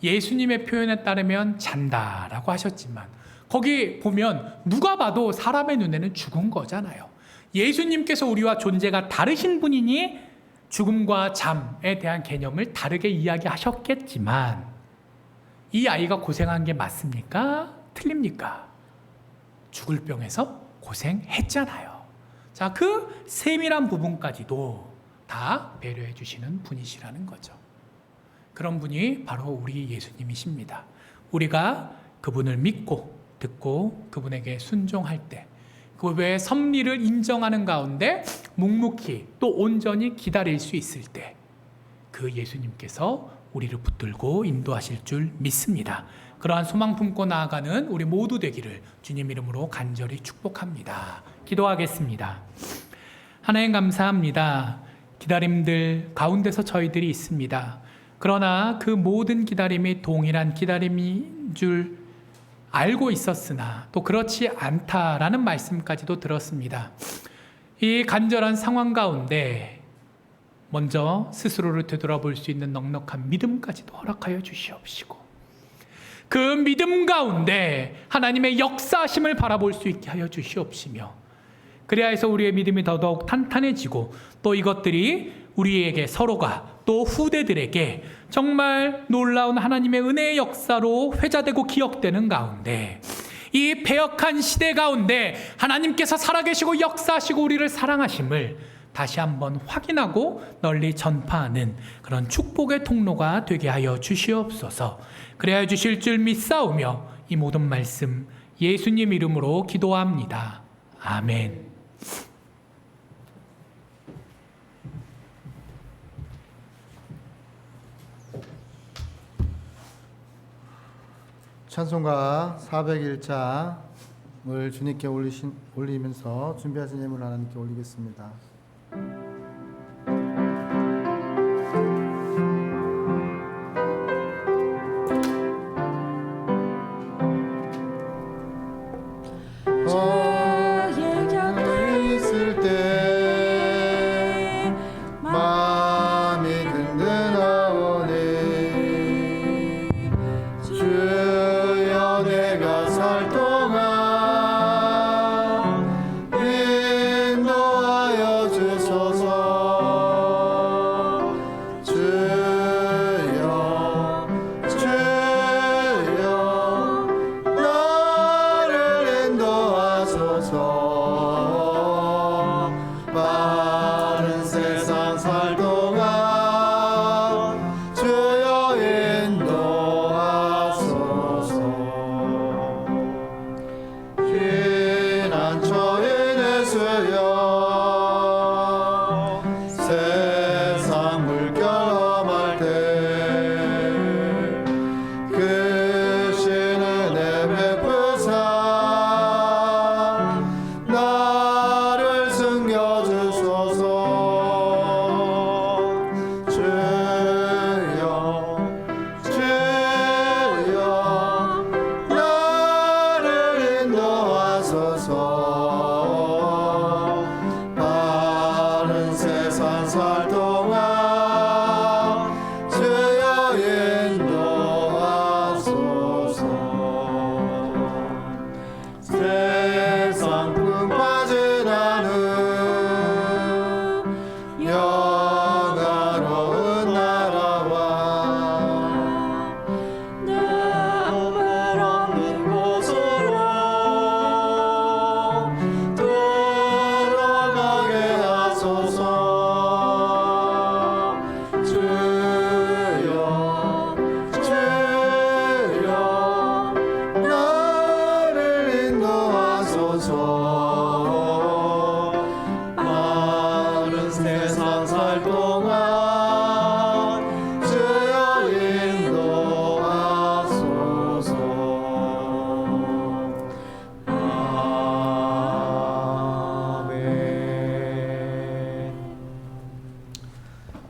예수님의 표현에 따르면 잔다라고 하셨지만 거기 보면 누가 봐도 사람의 눈에는 죽은 거잖아요. 예수님께서 우리와 존재가 다르신 분이니 죽음과 잠에 대한 개념을 다르게 이야기하셨겠지만 이 아이가 고생한 게 맞습니까? 틀립니까? 죽을 병에서 고생했잖아요. 자, 그 세밀한 부분까지도 다 배려해 주시는 분이시라는 거죠. 그런 분이 바로 우리 예수님이십니다. 우리가 그분을 믿고 듣고 그분에게 순종할 때, 그분의 섭리를 인정하는 가운데 묵묵히 또 온전히 기다릴 수 있을 때 그 예수님께서 우리를 붙들고 인도하실 줄 믿습니다. 그러한 소망 품고 나아가는 우리 모두 되기를 주님 이름으로 간절히 축복합니다. 기도하겠습니다. 하나님 감사합니다. 기다림들 가운데서 저희들이 있습니다. 그러나 그 모든 기다림이 동일한 기다림인 줄 알고 있었으나 또 그렇지 않다라는 말씀까지도 들었습니다. 이 간절한 상황 가운데 먼저 스스로를 되돌아볼 수 있는 넉넉한 믿음까지도 허락하여 주시옵시고 그 믿음 가운데 하나님의 역사하심을 바라볼 수 있게 하여 주시옵시며 그래야 해서 우리의 믿음이 더더욱 탄탄해지고 또 이것들이 우리에게 서로가 또 후대들에게 정말 놀라운 하나님의 은혜의 역사로 회자되고 기억되는 가운데 이 패역한 시대 가운데 하나님께서 살아계시고 역사하시고 우리를 사랑하심을 다시 한번 확인하고 널리 전파하는 그런 축복의 통로가 되게 하여 주시옵소서. 그래야 주실 줄 믿사오며 이 모든 말씀 예수님 이름으로 기도합니다. 아멘. 찬송가 401장을 주님께 올리면서 준비하신 예물 하나님께 올리겠습니다.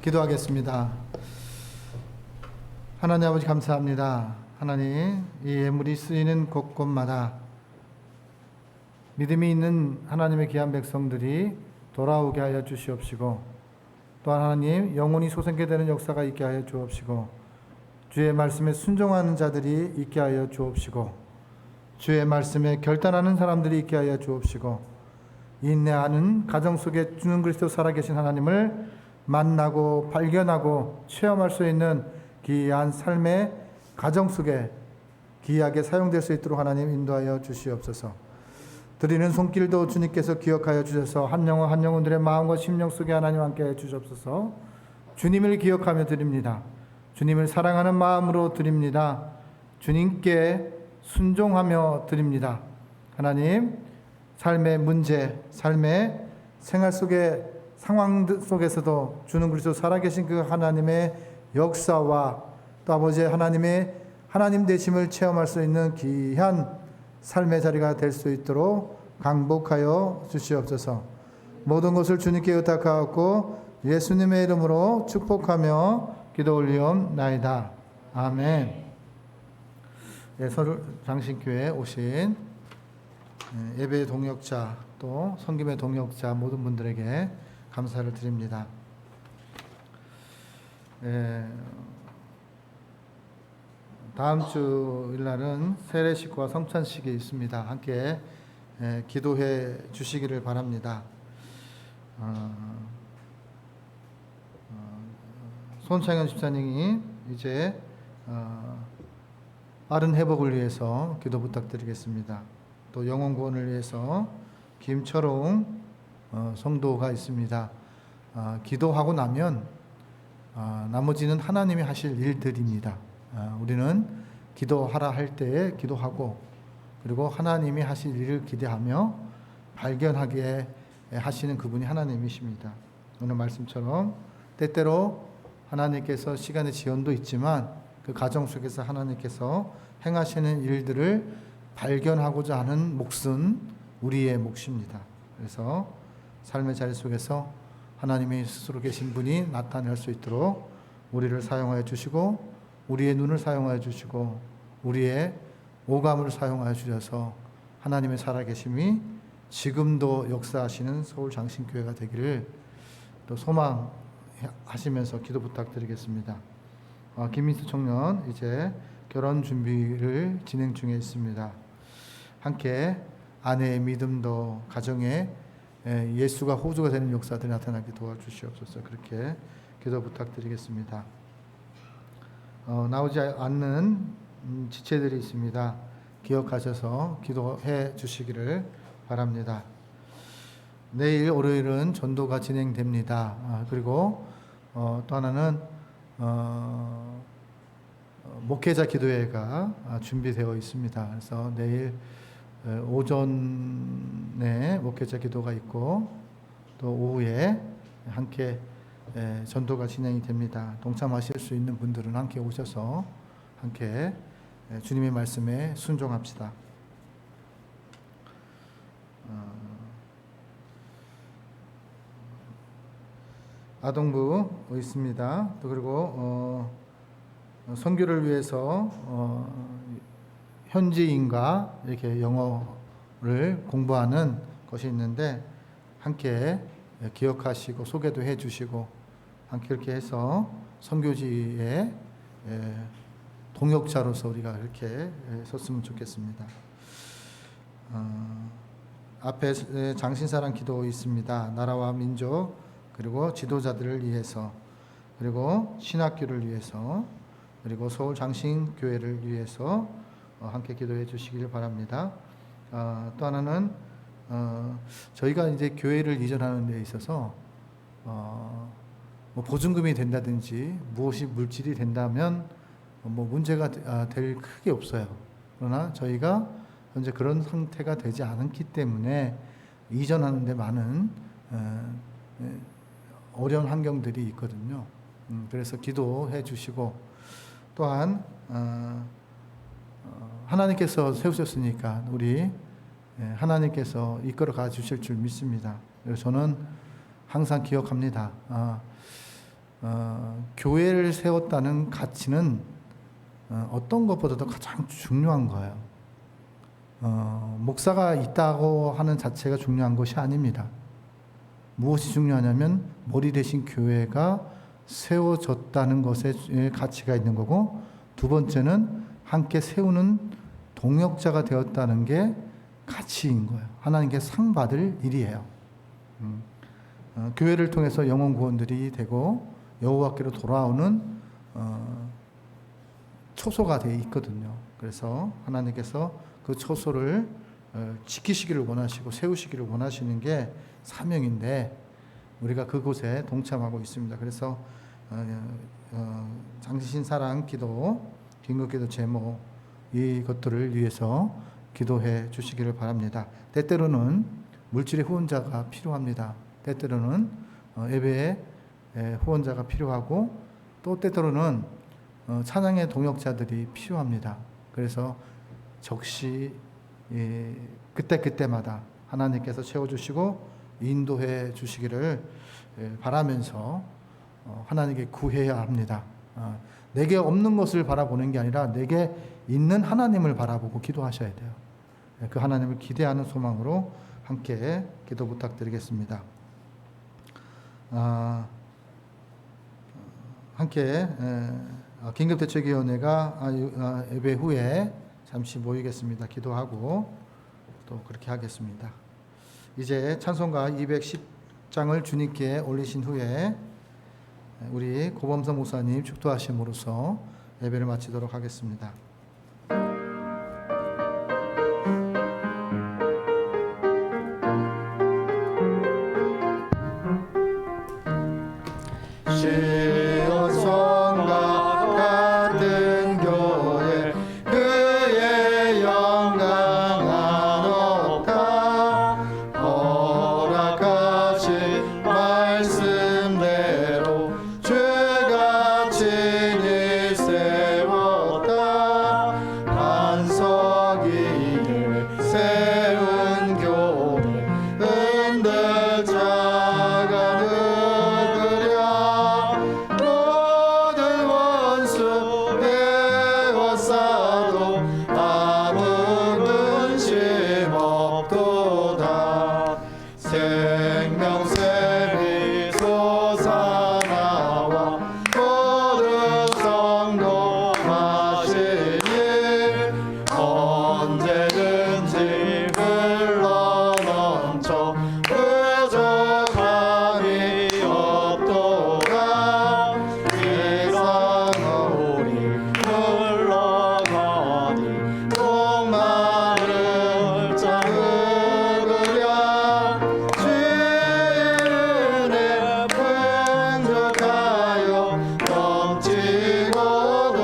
기도하겠습니다. 하나님 아버지 감사합니다. 하나님, 이 예물이 쓰이는 곳곳마다 믿음이 있는 하나님의 귀한 백성들이 돌아오게 하여 주시옵시고, 또한 하나님 영혼이 솟게 되는 역사가 있게 하여 주옵시고, 주의 말씀에 순종하는 자들이 있게 하여 주옵시고, 주의 말씀에 결단하는 사람들이 있게 하여 주옵시고, 인내하는 가정 속에 주는 그리스도 살아계신 하나님을 만나고 발견하고 체험할 수 있는 귀한 삶의 가정 속에 귀하게 사용될 수 있도록 하나님 인도하여 주시옵소서. 드리는 손길도 주님께서 기억하여 주셔서 한 영혼 한 영혼들의 마음과 심령 속에 하나님 함께 해 주시옵소서. 주님을 기억하며 드립니다. 주님을 사랑하는 마음으로 드립니다. 주님께 순종하며 드립니다. 하나님, 삶의 문제, 삶의 생활 속의 상황 속에서도 주는 그리스도 살아계신 그 하나님의 역사와 또 아버지 하나님의 하나님 되심을 체험할 수 있는 귀한 삶의 자리가 될 수 있도록 강복하여 주시옵소서. 모든 것을 주님께 의탁하옵고 예수님의 이름으로 축복하며 기도 올리옵나이다. 아멘. 예, 서울장신교회에 오신 예배 동역자 또 섬김의 동역자 모든 분들에게 감사를 드립니다. 다음 주 일날은 세례식과 성찬식이 있습니다. 함께 기도해 주시기를 바랍니다. 손창현 집사님이 이제 빠른 회복을 위해서 기도 부탁드리겠습니다. 또 영혼 구원을 위해서 김철웅 성도가 있습니다. 기도하고 나면 나머지는 하나님이 하실 일들입니다. 우리는 기도하라 할 때에 기도하고 그리고 하나님이 하실 일을 기대하며 발견하게 하시는 그분이 하나님이십니다. 오늘 말씀처럼 때때로 하나님께서 시간의 지연도 있지만 그 가정 속에서 하나님께서 행하시는 일들을 발견하고자 하는 몫은 우리의 몫입니다. 그래서 삶의 자리 속에서 하나님이 스스로 계신 분이 나타날 수 있도록 우리를 사용하여 주시고 우리의 눈을 사용하여 주시고 우리의 오감을 사용하여 주셔서 하나님의 살아계심이 지금도 역사하시는 서울장신교회가 되기를 또 소망하시면서 기도 부탁드리겠습니다. 김민수 청년 이제 결혼 준비를 진행 중에 있습니다. 함께 아내의 믿음도 가정에 예수가 호주가 되는 역사들이 나타나게 도와주시옵소서. 그렇게 기도 부탁드리겠습니다. 나오지 않는 지체들이 있습니다. 기억하셔서 기도해 주시기를 바랍니다. 내일 월요일은 전도가 진행됩니다. 그리고 또 하나는 목회자 기도회가 준비되어 있습니다. 그래서 내일 오전에 목회자 기도가 있고 또 오후에 함께 전도가 진행이 됩니다. 동참하실 수 있는 분들은 함께 오셔서 함께 주님의 말씀에 순종합시다. 아동부 있습니다. 또 그리고 선교를 위해서 현지인과 이렇게 영어를 공부하는 것이 있는데 함께 기억하시고 소개도 해주시고 함께 그렇게 해서 선교지의 동역자로서 우리가 이렇게 섰으면 좋겠습니다. 앞에 장신사랑 기도 있습니다. 나라와 민족 그리고 지도자들을 위해서 그리고 신학교를 위해서 그리고 서울장신교회를 위해서 함께 기도해 주시길 바랍니다. 또 하나는 저희가 이제 교회를 이전하는 데 있어서 뭐 보증금이 된다든지 무엇이 물질이 된다면 뭐 문제가 될 크게 없어요. 그러나 저희가 현재 그런 상태가 되지 않기 때문에 이전하는 데 많은 어려운 환경들이 있거든요. 그래서 기도해 주시고 또한 하나님께서 세우셨으니까 우리 하나님께서 이끌어 가 주실 줄 믿습니다. 그래서 저는 항상 기억합니다. 교회를 세웠다는 가치는 어떤 것보다도 가장 중요한 거예요. 목사가 있다고 하는 자체가 중요한 것이 아닙니다. 무엇이 중요하냐면 머리 대신 교회가 세워졌다는 것에 가치가 있는 거고, 두 번째는 함께 세우는 동역자가 되었다는 게 가치인 거예요. 하나님께 상 받을 일이에요. 교회를 통해서 영혼 구원들이 되고 여호와께로 돌아오는 초소가 되어 있거든요. 그래서 하나님께서 그 초소를 지키시기를 원하시고 세우시기를 원하시는 게 사명인데, 우리가 그곳에 동참하고 있습니다. 그래서 장신사랑 기도, 긴급기도 제목, 이것들을 위해서 기도해 주시기를 바랍니다. 때때로는 물질의 후원자가 필요합니다. 때때로는 예배의 후원자가 필요하고, 또 때때로는 찬양의 동역자들이 필요합니다. 그래서 적시 그때그때마다 하나님께서 채워주시고 인도해 주시기를 바라면서 하나님께 구해야 합니다. 내게 없는 것을 바라보는 게 아니라 내게 있는 하나님을 바라보고 기도하셔야 돼요. 그 하나님을 기대하는 소망으로 함께 기도 부탁드리겠습니다. 함께 긴급대책위원회가 예배 후에 잠시 모이겠습니다. 기도하고 또 그렇게 하겠습니다. 이제 찬송가 210장을 주님께 올리신 후에 우리 고범성 목사님 축도하심으로써 예배를 마치도록 하겠습니다. 시온성과 같은 교회 그의 영광 한없다. 허락하신 말씀대로 주가 친히 세웠다. 반석 위에 세운 교회 흔들 자가 누구랴. 모든 원수 에워싸도 아무 근심 없도다. 생명샘이 솟아나와 모든 성도 마시니 언제든지 흘러넘쳐 부족함이 없도다. 이상 우리 흘러가니 목마를 자 누구랴. 주의 은혜 풍족하여 넘치고도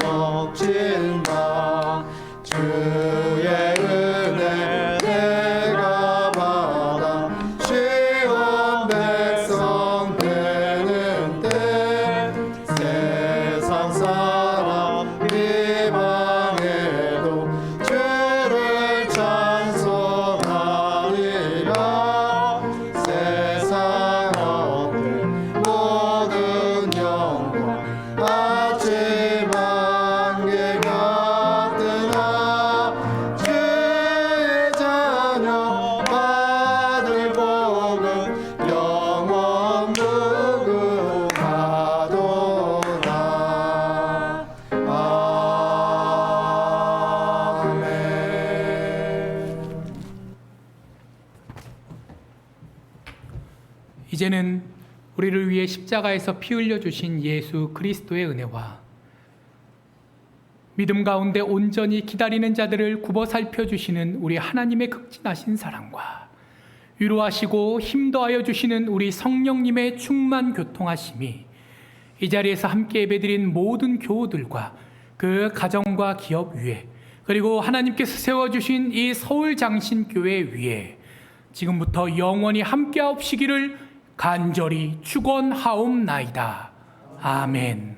넘친다. 주의 은혜 내가 받아 시온 백성 되는 때 세상 사람 비방해도 주를 찬송하리라. 세상 없는 모든 영광 아침 안개 같으나 주의 자녀 받을 복은 영원 무궁하도다. 아멘. 이제는 우리를 위해 십자가에서 피 흘려 주신 예수 그리스도의 은혜와 믿음 가운데 온전히 기다리는 자들을 굽어 살펴주시는 우리 하나님의 극진하신 사랑과 위로하시고 힘도하여 주시는 우리 성령님의 충만 교통하심이 이 자리에서 함께 예배드린 모든 교우들과 그 가정과 기업 위에, 그리고 하나님께서 세워주신 이 서울장신교회 위에 지금부터 영원히 함께하옵시기를 간절히 축원하옵나이다. 아멘.